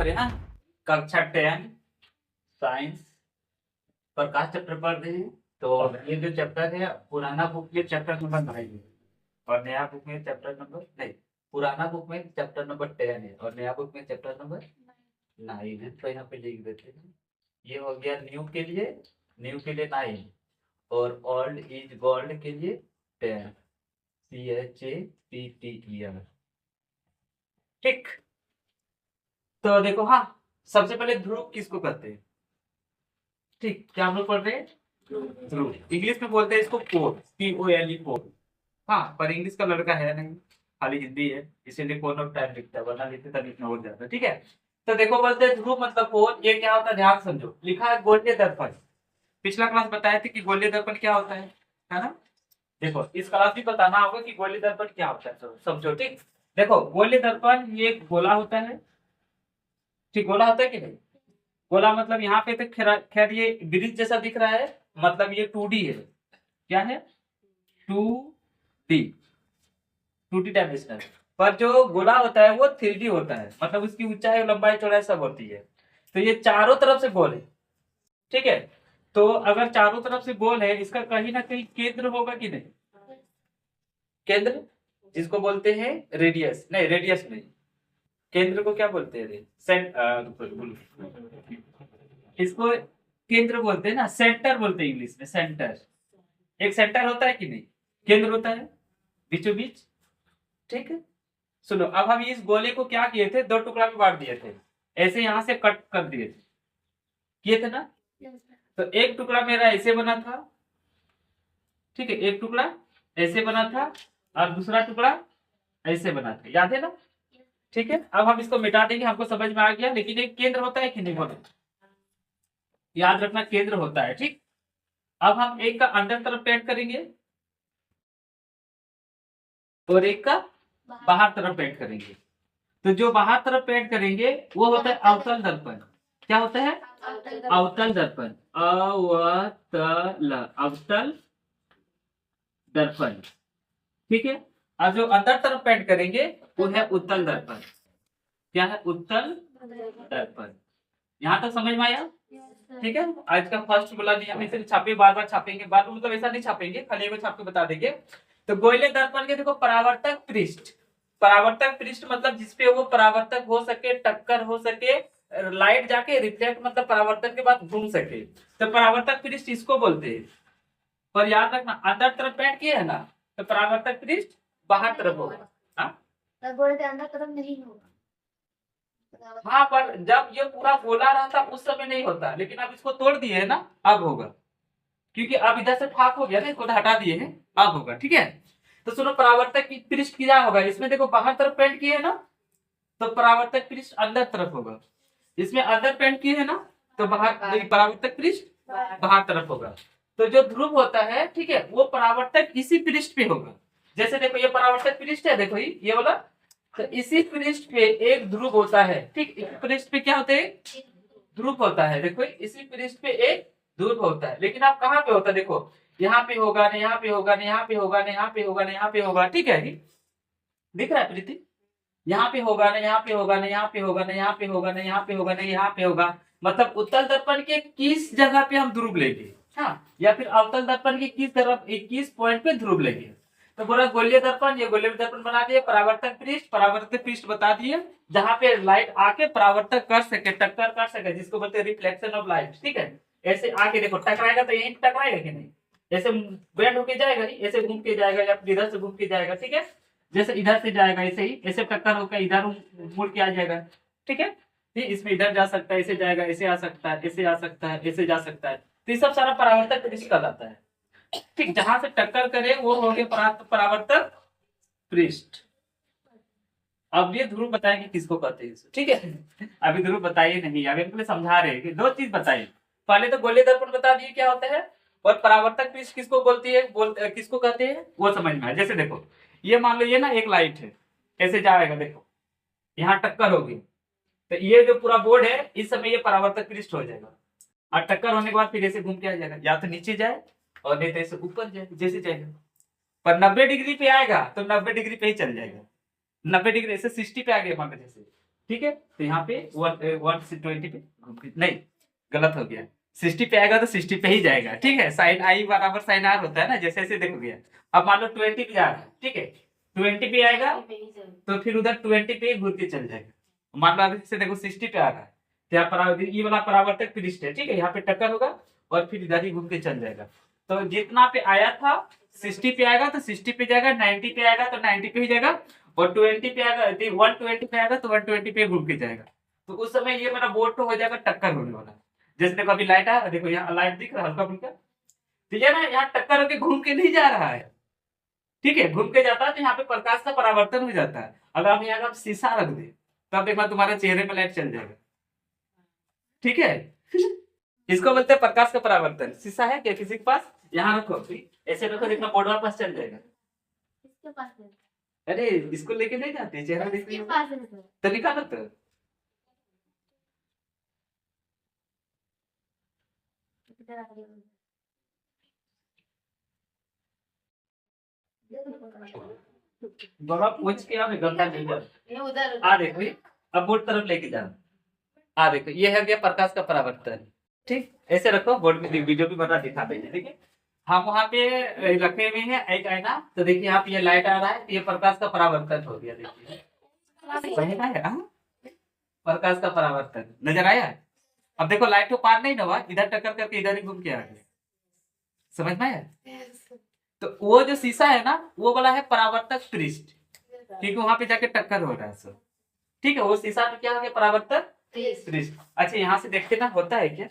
रहे हैं कक्षा 10 साइंस प्रकाश चैप्टर पढ़ रहे हैं। तो ये जो चैप्टर है पुराना बुक में चैप्टर नंबर 9 है और नया बुक में चैप्टर नंबर नहीं, पुराना बुक में चैप्टर नंबर 10 है और नया बुक में चैप्टर नंबर 9 है। तो यहाँ पे लिख देते हैं, ये हो गया न्यू के लिए 9 और ओल्ड इज गोल्ड के लिए 10 CHAPTER। ठीक, तो देखो हाँ, सबसे पहले ध्रुव किसको कहते हैं? ठीक, क्या हम लोग पढ़ रहे हैं? ध्रुव। इंग्लिश में बोलते हैं इसको पोल, POLE पोल। हाँ, पर इंग्लिश का लड़का है नहीं, खाली हिंदी है, इसीलिए पोल ऑफ टाइम लिखता है, वरना लिखते तब लिखना हो जाता है। ठीक है, तो देखो बोलते हैं ध्रुव मतलब पोल। ये क्या होता है ध्यान समझो, लिखा है गोलीय दर्पण। पिछला क्लास बताया था कि गोलीय दर्पण क्या होता है ना? देखो इस क्लास भी बताना होगा कि गोलीय दर्पण क्या होता है, समझो। ठीक, देखो गोलीय दर्पण ये गोला होता है। ठीक, गोला होता है कि नहीं? गोला मतलब यहाँ पे तो खैर ये ब्रिज जैसा दिख रहा है, मतलब ये 2D है। क्या है? 2D, 2D dimensional. पर जो गोला होता है वो 3D होता है, मतलब उसकी ऊंचाई लंबाई चौड़ाई सब होती है। तो ये चारों तरफ से गोल है। ठीक है, तो अगर चारों तरफ से गोल है, इसका कहीं ना कहीं केंद्र होगा कि नहीं? केंद्र जिसको बोलते हैं रेडियस, नहीं रेडियस नहीं, केंद्र को क्या बोलते हैं? इसको केंद्र बोलते हैं ना, सेंटर बोलते हैं इंग्लिश में, सेंटर। एक सेंटर होता है कि नहीं, केंद्र होता है बीचों बीच। ठीक है, सुनो, अब हम इस गोले को क्या किए थे, 2 टुकड़ा में बांट दिए थे, ऐसे यहां से कट कर दिए थे, किए थे ना? तो एक टुकड़ा मेरा ऐसे बना था, ठीक है, एक टुकड़ा ऐसे बना था और दूसरा टुकड़ा ऐसे बना था, याद है ना? ठीक है, अब हम इसको मिटा देंगे, हमको समझ में आ गया। लेकिन एक केंद्र होता है कि नहीं, बोलो, याद रखना केंद्र होता है। ठीक, अब हम एक का अंदर तरफ पेंट करेंगे और एक का बाहर तरफ पेंट करेंगे। तो जो बाहर तरफ पेंट करेंगे वो होता है अवतल दर्पण। क्या होता है? अवतल दर्पण, अवतल दर्पण। ठीक है, और जो अंदर तरफ पेंट करेंगे वो है उत्तल दर्पण। क्या है? उत्तल दर्पण। यहाँ तक समझ में आया? ठीक है, आज का फर्स्ट बोला नहीं, हम इसे छापे, बार बार छापेंगे, बार मतलब ऐसा नहीं छापेंगे, खाली एक छाप के बता देंगे। तो गोलीय दर्पण के देखो परावर्तक पृष्ठ, परावर्तक पृष्ठ मतलब जिसपे वो परावर्तक हो सके, टक्कर हो सके, लाइट जाके रिफ्लेक्ट मतलब परावर्तन के बाद घूम सके, तो परावर्तक पृष्ठ इसको बोलते हैं। पर याद रखना अंदर तरफ पेंट किया है ना, तो परावर्तक पृष्ठ बाहर तरफ होगा। अंदर तरफ नहीं होगा। हाँ, पर जब ये पूरा गोला रहता उस समय नहीं होता, लेकिन अब इसको तोड़ दिए है ना, अब होगा, क्योंकि अब इधर से फाक हो गया ना, इसको हटा दिए हैं, अब होगा। ठीक है, तो सुनो, परावर्तक की पृष्ठ क्या होगा, इसमें देखो बाहर तरफ पेंट किए है ना, तो परावर्तक पृष्ठ अंदर तरफ होगा। इसमें अंदर पेंट किए है ना, तो बाहर परावर्तक पृष्ठ बाहर तरफ होगा। तो जो ध्रुव होता है, ठीक है, वो परावर्तक इसी पृष्ठ पे होगा। जैसे देखो ये परावर्तक पृष्ठ है, देखो ये वाला, तो इसी पृष्ठ पे एक ध्रुव होता है। ठीक, इस पृष्ठ पे क्या होता है? ध्रुव होता है। देखो इसी पृष्ठ पे एक ध्रुव होता है, लेकिन आप कहाँ पे होता है? देखो यहाँ पे होगा, ना यहाँ पे होगा, ना यहाँ पे होगा, ना यहाँ पे होगा, ना यहाँ पे होगा। ठीक है, दिख रहा है प्रीति? यहाँ पे होगा, ना यहाँ पे होगा, ना यहाँ पे होगा, ना यहाँ पे होगा, ना यहाँ पे होगा, ना यहाँ पे होगा। मतलब उत्तल दर्पण के किस जगह पे हम ध्रुव लेंगे, हाँ, या फिर अवतल दर्पण के किस तरफ, किस पॉइंट पे ध्रुव लेंगे। तो बोला गोलीय दर्पण, ये गोलीय दर्पण बना दिए। परावर्तक पृष्ठ बता दिए, जहां पे लाइट आके परावर्तक कर सके, टक्कर कर सके, जिसको बोलते हैं रिफ्लेक्शन ऑफ लाइट। ठीक है, ऐसे आके देखो टकराएगा तो यहीं टकराएगा कि नहीं, ऐसे बेंड होके जाएगा, ऐसे घूम के जाएगा या फिर इधर से घूम के जाएगा। ठीक है, जैसे इधर से जाएगा ऐसे ही, ऐसे टक्कर होकर इधर मुड़ के आ जाएगा। ठीक है, इसमें इधर जा सकता है, ऐसे जाएगा, ऐसे आ सकता है, ऐसे आ सकता है, ऐसे जा सकता है। तो ये सब सारा परावर्तक पृष्ठ कहलाता है। ठीक, जहां से टक्कर करे वो हो गए परावर्तक पृष्ठ। अब ये ध्रुव बताएंगे किसको कहते हैं। ठीक है, अभी ध्रुव बताइए नहीं, अभी हम समझा रहे हैं कि 2 चीज बताइए। पहले तो गोलीय दर्पण बता दिए क्या होता है, और परावर्तक पृष्ठ किसको बोलती है, किसको कहते हैं वो समझ में आए। जैसे देखो ये मान लो ये ना एक लाइट है, ऐसे जाएगा, देखो यहाँ टक्कर होगी, तो ये जो पूरा बोर्ड है इस समय ये परावर्तक पृष्ठ हो जाएगा, और टक्कर होने के बाद फिर ऐसे घूम के आ जाएगा, या तो नीचे जाए और नहीं तो ऐसे ऊपर जाए, जैसे जाएगा। पर 90 डिग्री पे आएगा तो 90 डिग्री पे ही चल जाएगा, 90 डिग्री ऐसे 60 पे आ गया मान लो, जैसे ठीक है, तो यहाँ पे 120 पे नहीं, गलत हो गया, 60 पे आएगा तो 60 पे ही जाएगा। ठीक है, साइन आई बराबर साइन आर होता है ना, जैसे ऐसे देखोगे। अब मान लो 20 पे जा रहा है, ठीक है, 20 पे आएगा तो फिर उधर 20 पे घूर के चल जाएगा। मान लो अभी से देखो 60 पे आ रहा है, तो यहाँ ये वाला परावर्तक पृष्ठ है, ठीक है, यहाँ पे टक्कर होगा और फिर इधर ही घूम के चल जाएगा। तो जितना पे आया था 60 पे आएगा तो 60 पे जाएगा, 90 पे आएगा तो 90 पे ही जाएगा, और 20 पे आएगा 120 पे आएगा तो 120 पे घूम के जाएगा। तो उस समय ये मेरा बोर्ड तो हो जाएगा टक्कर होने वाला। जैसे देखो अभी लाइट है, देखो यहाँ लाइट दिख रहा है हल्का फुल्का, तो ये ना यहाँ टक्कर होके घूम के नहीं जा रहा है, ठीक है, घूम के जाता है तो यहाँ पे प्रकाश का परावर्तन हो जाता है। अगर आप यहाँ का शीशा रख दे तब देखना तुम्हारे चेहरे पे लाइट चल जाएगा, ठीक है। इसको बोलते हैं प्रकाश का परावर्तन। शीशा है क्या किसी के पास? यहाँ रखो, ऐसे रखो, देखना बोर्ड वाले पास चल जाएगा। इसके पास है। अरे इसको लेके नहीं जाते, चेहरा देखने इसके पास है सर। तो निकालो तो। इधर आ जाइए। बाबा पूछ के आप गंदा नहीं जा। ये उधर आ देखो ये, अब बोर्ड तरफ लेके जाना। आ देखो ये है गया प्रकाश का परावर्तन, ठीक, ऐसे रखो, बोर्ड में वीडियो भी बना दिखा देंगे, ठीक है। हम वहाँ पे रखे हुए हैं एक आईना, तो देखिए यहाँ पे ये लाइट आ रहा है, ये प्रकाश का परावर्तन हो गया, देखिए सही ना है, हाँ? प्रकाश का परावर्तन नजर आया। अब देखो लाइट को पार नहीं ना हुआ, इधर टक्कर करके इधर ही घूम के आ गया, समझ में आया। तो वो जो शीशा है ना, वो वाला है परावर्तक पृष्ठ, क्योंकि वहां पे जाके टक्कर हो रहा है सब, ठीक है। वो शीशा में क्या हो गया? परावर्तक पृष्ठ। अच्छा यहाँ से देखते ना होता है क्या?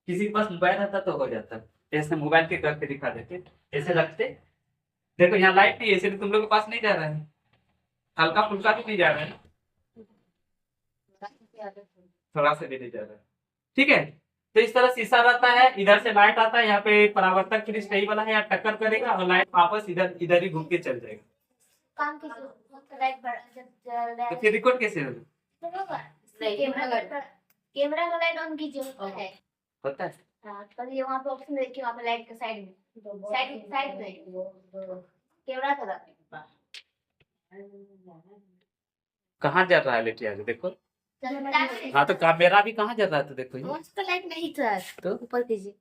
किसी के पास मोबाइल रहता तो हो जाता, ऐसे मोबाइल के करके दिखा देते, ऐसे रखते, देखो यहाँ लाइट नहीं है इसलिए तुम लोग के पास नहीं जा रहा है, हल्का फुल्का भी नहीं जा रहा है, थोड़ा सा भी नहीं जा रहा है, ठीक है। तो इस तरह शीशा रहता है, इधर से लाइट आता है, यहाँ पे परावर्तक पृष्ठ यही वाला है, यहाँ टक्कर करेगा और लाइट वापस इधर इधर ही घूम के चल जाएगा। काम कैसे लाइट बढ़ तो फिर रिकॉर्ड कैसे होगा? कैमरा का लाइट ऑन कीजिए, होता है हाँ, पर ये वहाँ पे ऑप्शन देखिए, वहाँ पे लाइट के साइड में, साइड में कैमरा का कहाँ जा रहा है लेट आगे देखो। हाँ तो कैमरा भी कहाँ जा रहा है, तो देखो ये तो लाइट नहीं था, तो ऊपर कीजिए,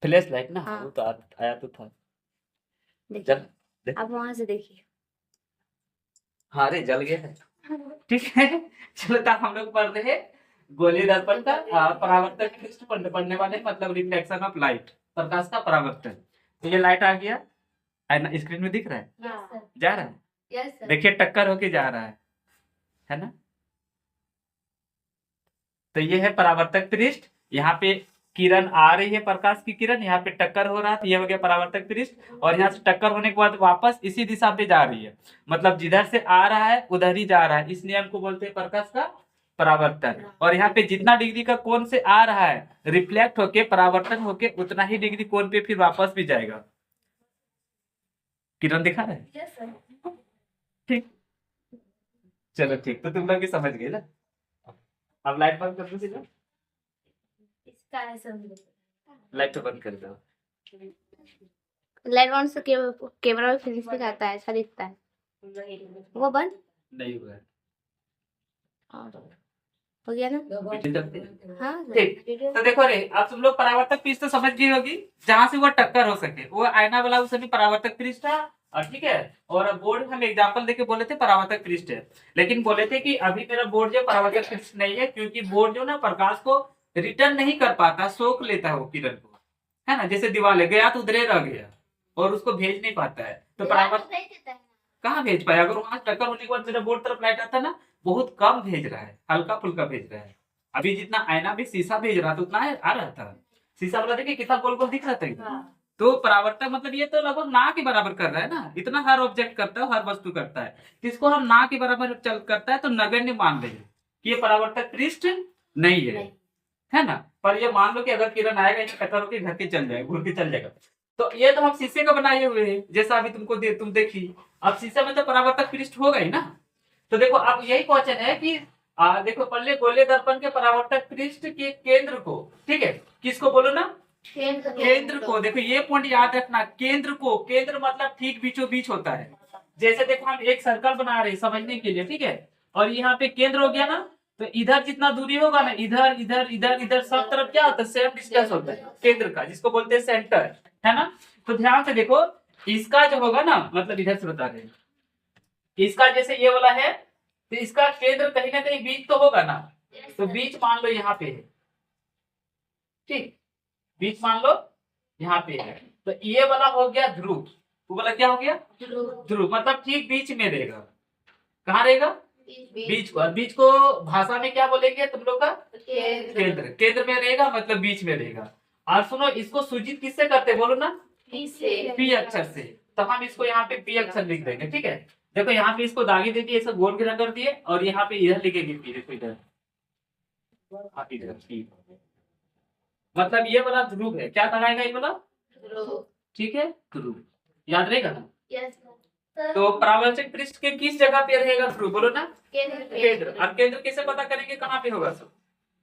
फ्लैश लाइट ना, हाँ। वो तो आया तो था। देखिए जल आप वहाँ से देखिए, हाँ रे जल गया है, ठीक है। चलो तो हम लोग पढ़ रहे हैं गोलीय दर्पण का परावर्तक पृष्ठ पढ़ने वाले, मतलब रिफ्लेक्शन ऑफ लाइट, प्रकाश का परावर्तन। तो ये लाइट आ गया, आईना स्क्रीन में दिख रहा है, जा रहा है, यस सर, देखिए टक्कर होके जा रहा है ना। तो ये है परावर्तक पृष्ठ, यहाँ पे किरण आ रही है, प्रकाश की किरण, यहाँ पे टक्कर हो रहा है, तो ये हो गया परावर्तक पृष्ठ, और यहाँ से टक्कर होने के बाद वापस इसी दिशा पे जा रही है, मतलब जिधर से आ रहा है उधर ही जा रहा है, इस नियम को बोलते हैं प्रकाश का परावर्तन। और यहाँ पे जितना डिग्री का कोण से आ रहा है, रिफ्लेक्ट होके परावर्तन होके उतना ही डिग्री कोण पे फिर वापस भी जाएगा। किरण दिखा रहा है, यस सर, ठीक, चलो ठीक, तो तुम लोग भी समझ गए ना। अब लाइट बंद कर दो सीधा, इसका है सर, लाइट तो बंद कर दो। लाइट ऑन से कैमरा में फिनिश दिखाता है, अच्छा दिखता है, वो बंद नहीं हुआ है। हो गया ना, वीडियो चलती है। हाँ ठीक, तो देखो रे, अब तुम लोग परावर्तक पृष्ठ तो समझ गई होगी, जहां से वो टक्कर हो सके, वो आईना वाला उस समय परावर्तक पृष्ठ था, और ठीक है। और बोर्ड हम एग्जांपल देके बोले थे परावर्तक पृष्ठ है, लेकिन बोले थे कि अभी मेरा बोर्ड जो परावर्तक पृष्ठ नहीं है, क्योंकि बोर्ड जो ना प्रकाश को रिटर्न नहीं कर पाता, सोख लेता है वो किरण को, है ना। जैसे दीवार गया तो उधरे रह गया और उसको भेज नहीं पाता है, तो परावर्तक कहाँ भेज पाया। अगर वहां टक्कर होने के बाद मेरा बोर्ड तरफ लाइट आता ना, बहुत कम भेज रहा है, हल्का फुल्का भेज रहा है। अभी जितना आईना भी शीशा भेज रहा था उतना आ रहा था, शीशा वाला देखिए कितना गोल गोल दिख रहा था। तो परावर्तक मतलब ये तो लगभग ना के बराबर कर रहा है ना, इतना हर ऑब्जेक्ट करता है, हर वस्तु करता है। किसको हम ना के बराबर चल करता है तो नगण्य मान लेंगे कि ये परावर्तक पृष्ठ नहीं है ना। पर ये मान लो कि अगर किरण आएगा टक्कर होकर घर के चल जाएगा, घूर के चल जाएगा। तो ये तो हम शीशे का बनाए हुए हैं, जैसा अभी तुम देखी, अब शीशे में तो परावर्तक पृष्ठ होगा ही ना। तो देखो अब यही क्वेश्चन है कि देखो पहले गोलीय दर्पण के परावर्तक पृष्ठ के केंद्र को, ठीक है, किसको बोलो ना, केंद्र को। देखो ये पॉइंट याद रखना, केंद्र को, केंद्र मतलब ठीक बीचों बीच होता है, जैसे देखो हम एक सर्कल बना रहे हैं समझने के लिए, ठीक है, और यहाँ पे केंद्र हो गया ना, तो इधर जितना दूरी होगा ना, इधर इधर इधर इधर सब तरफ क्या होता है, सेम डिस्टेंस होता है केंद्र का, जिसको बोलते हैं सेंटर, है ना। तो ध्यान से देखो, इसका जो होगा ना, मतलब इधर से बता रहे हैं, इसका जैसे ये वाला है, तो इसका केंद्र कहीं ना कहीं बीच तो होगा ना, तो बीच मान लो यहाँ पे है, ठीक, बीच मान लो यहाँ पे है, तो ये वाला हो गया ध्रुव, वो वाला क्या हो गया, ध्रुव, मतलब ठीक बीच में रहेगा। कहाँ रहेगा, बीच को, और बीच को भाषा में क्या बोलेंगे तुम लोग का, केंद्र, केंद्र में रहेगा, मतलब बीच में रहेगा। और सुनो, इसको सूचित किससे करते हैं, बोलो ना, पी अक्षर से, तो हम इसको यहाँ पे पी अक्षर लिख देंगे, ठीक है। देखो यहाँ पे इसको दागी दे दिए, इसको गोल घेरा कर दिए, और यहाँ पे इधर लिखेंगे पी, देखो इधर, हाँ, इधर पी, मतलब ये वाला ध्रुव है, क्या कहलाएगा ये वाला, ठीक है, ध्रुव, याद रहेगा ना। तो परावर्तक पृष्ठ के किस जगह पे रहेगा ध्रुव, बोलो ना, केंद्र। अब केंद्र कैसे पता करेंगे, कहाँ पे होगा सब,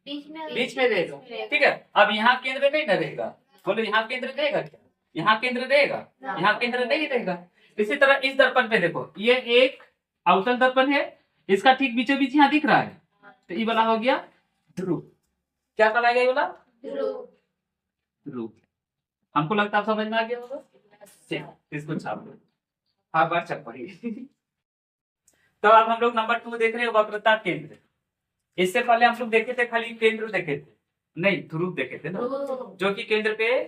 बीच में रहेगा, ठीक है। अब यहाँ केंद्र नहीं न रहेगा, बोलो यहाँ केंद्र रहेगा क्या, यहाँ केंद्र रहेगा, यहाँ केंद्र नहीं रहेगा। इसी तरह इस दर्पण पे देखो, ये एक अवतल दर्पण है, इसका ठीक बीचों बीच यहाँ दिख रहा है, तो ये वाला हो गया ध्रुव, क्या कहलाएगा ये वाला, ध्रुव। हमको लगता है समझ में आ गया होगा, ठीक, इसको छाप लो, हर बार छप पड़ेगी। तो अब हम लोग नंबर 2 देख रहे हैं, वक्रता केंद्र। इससे पहले हम लोग देखे थे खाली केंद्र देखे थे, नहीं ध्रुव देखे थे ना, जो कि केंद्र पे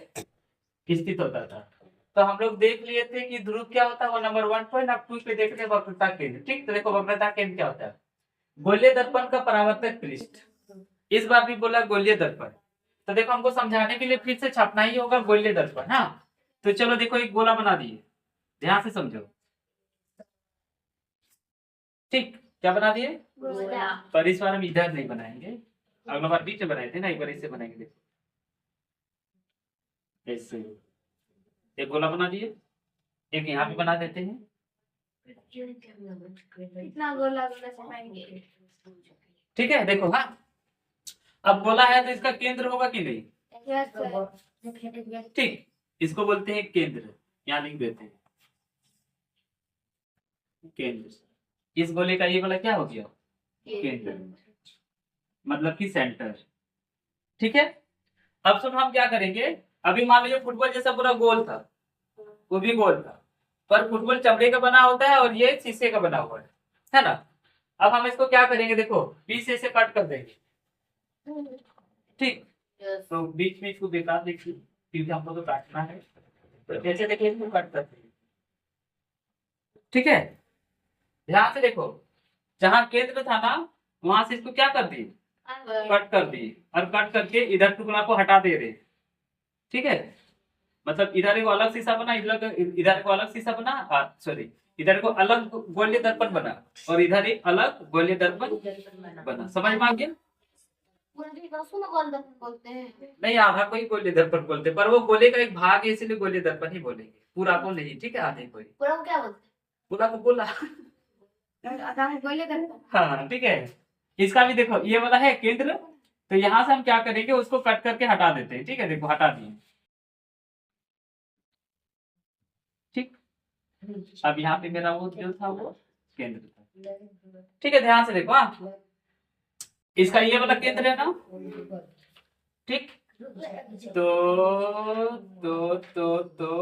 स्थित होता था। तो हम लोग देख लिए थे कि ध्रुव क्या होता है, वो नंबर 1.2 पे देख रहे हैं वक्रता केंद्र, ठीक। तो देखो वक्रता केंद्र क्या होता है, गोलीय दर्पण का परावर्तक पृष्ठ, इस बार भी बोला गोलीय दर्पण, तो देखो हमको समझाने के लिए फिर से छापना ही होगा गोलीय दर्पण, हाँ। तो चलो देखो एक गोला बना दिए, ध्यान से समझो, ठीक, क्या बना दिए, पर इस बार हम इधर नहीं बनाएंगे, अगला बार बीच में बनाए थे ना, एक बार इसे बनाएंगे, देखो ऐसे एक गोला बना दिए, एक यहाँ पे बना देते हैं, कितना गोला गोला बनाएंगे, ठीक है। देखो हाँ, अब गोला है तो इसका केंद्र होगा कि नहीं, ठीक, इसको बोलते हैं केंद्र, यहाँ लिख देते हैं केंद्र। इस गोले का ये वाला क्या हो गया, केंद्र, मतलब कि सेंटर, ठीक है। अब सुनो हम क्या करेंगे, अभी मान लीजिए फुटबॉल जैसा पूरा गोल था, वो भी गोल था, पर फुटबॉल चमड़े का बना होता है और ये शीशे का बना हुआ है ना। अब हम इसको क्या करेंगे, देखो बीच से कट कर देंगे, ठीक, तो बीच में इसको बेकार देखिए, क्योंकि हमको तो काटना है, तो जैसे देखिए इसको कट करते हैं, ठीक है। ध्यान से देखो, जहां केंद्र था ना, वहां से इसको क्या कर दिए, कट कर दिए, और कट करके इधर टुकड़ा को हटा दे रहे, ठीक है। मतलब इधर एक अलग शीशा बना, इधर को अलग शीशा बना, सॉरी, इधर को अलग गोलीय दर्पण बना, और इधर एक अलग गोलीय दर्पण बना, समझ में आ गया। बोलते हैं, नहीं, आधा को ही गोलीय दर्पण बोलते, पर वो गोले का एक भाग है, इसलिए गोलीय दर्पण ही बोलेंगे, पूरा को नहीं, ठीक है, आधे को ही, पूरा को क्या बोलते पूरा को गोला, हैं, आधा को गोले करते हैं। हाँ ठीक है। इसका भी देखो ये वाला है केंद्र, तो यहाँ से हम क्या करेंगे, उसको कट करके हटा देते हैं, ठीक है, देखो हटा दिए, ठीक। अब यहाँ पे मेरा वो जो था वो केंद्र था, ठीक है, ध्यान से देखो, हाँ, इसका ये वाला केंद्र है ना, ठीक, तो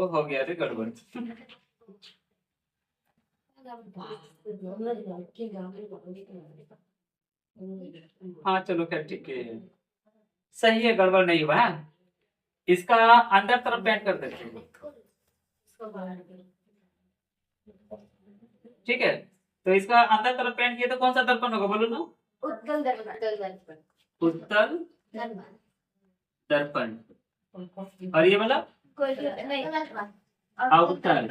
हो गया रे गड़बड़, हाँ चलो खैर ठीक है, सही है, गड़बड़ नहीं हुआ है। इसका अंदर तरफ पेंट कर देते हैं, ठीक है। तो इसका अंदर तरफ पेंट किया तो कौन सा दर्पण होगा, बोलो ना, उत्तल दर्पण, उत्तल दर्पण, और ये वाला नहीं, अवतल,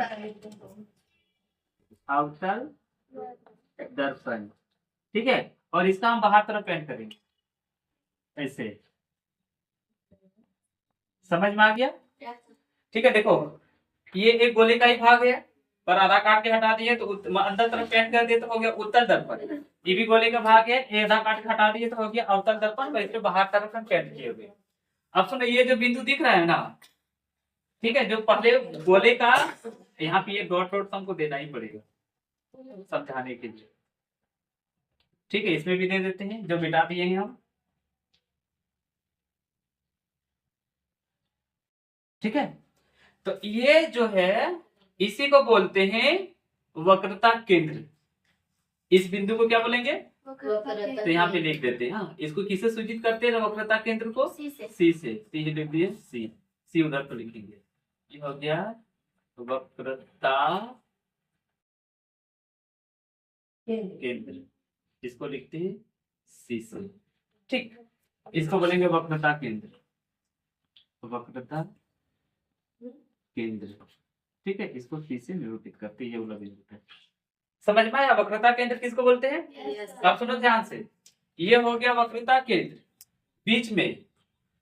अवतल दर्पण, ठीक है। और इसका हम बाहर तरफ पेंट करेंगे ऐसे, समझ में आ गया, ठीक है। देखो ये एक गोले का ही भाग है, पर आधा काट के हटा दिए तो अंदर तरफ पेंट कर दिए तो हो गया उत्तल दर्पण, ये भी गोले का भाग है, ये आधा काट के हटा दिए तो हो गया अवतल दर्पण, वैसे बाहर तरफ हम पेंट किए हुए। अब सुनो, ये जो बिंदु दिख रहा है ना, ठीक है, जो पहले गोले का, यहाँ पे ये डॉट डॉट हमको देना ही पड़ेगा, समझाने के लिए। ठीक है, इसमें भी दे देते हैं जो मिटा दिए हैं हम। ठीक है, तो ये जो है इसी को बोलते हैं वक्रता केंद्र। इस बिंदु को क्या बोलेंगे? तो यहाँ पे लिख देते हैं। हाँ, इसको किससे सूचित करते हैं वक्रता केंद्र को? सी से। सी से। सी लिख दिए, सी। सी उधर तो लिखेंगे। ये हो गया वक्रता केंद्र, इसको लिखते हैं सी से। ठीक, इसको बोलेंगे वक्रता केंद्र, वक्रता केंद्र। ठीक है, इसको सी से निरूपित करते हैं, ये वाला बिंदु है। समझ में आया वक्रता केंद्र किसको बोलते हैं? Yes, अब सुनो ध्यान से, ये हो गया वक्रता केंद्र बीच में।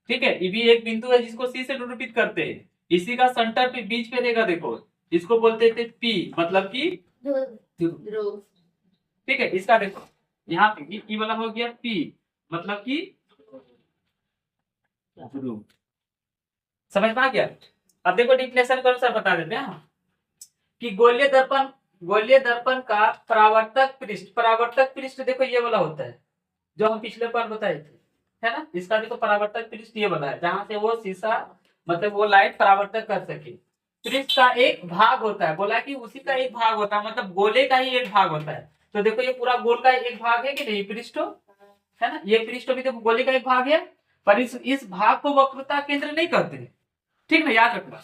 ठीक है, ये भी एक बिंदु है जिसको सी से निरूपित करते हैं। इसी का सेंटर पे बीच पे रहेगा, देखो इसको बोलते थे पी, मतलब कि ध्रुव। ठीक है, इसका देखो यहाँ पे ई वाला हो गया पी, मतलब कि ध्रुव। समझ में आ गया? अब देखो डिफिनेशन के अनुसार बता देते हैं कि गोलीय दर्पण का परावर्तक पृष्ठ देखो ये वाला होता है जो हम पिछले बार बताए थे, है ना। इसका देखो परावर्तक पृष्ठ ये वाला है जहां से वो शीशा मतलब वो लाइट परावर्तक कर सके। पृष्ठ का एक भाग होता है, बोला कि उसी का एक भाग होता है, मतलब गोले का ही एक भाग होता है। तो देखो ये पूरा गोल का एक भाग है कि नहीं, पृष्ठ है ना। ये पृष्ठ भी देखो गोले का एक भाग है, पर इस भाग को वक्रता केंद्र नहीं कहते हैं। ठीक ना, याद रखना।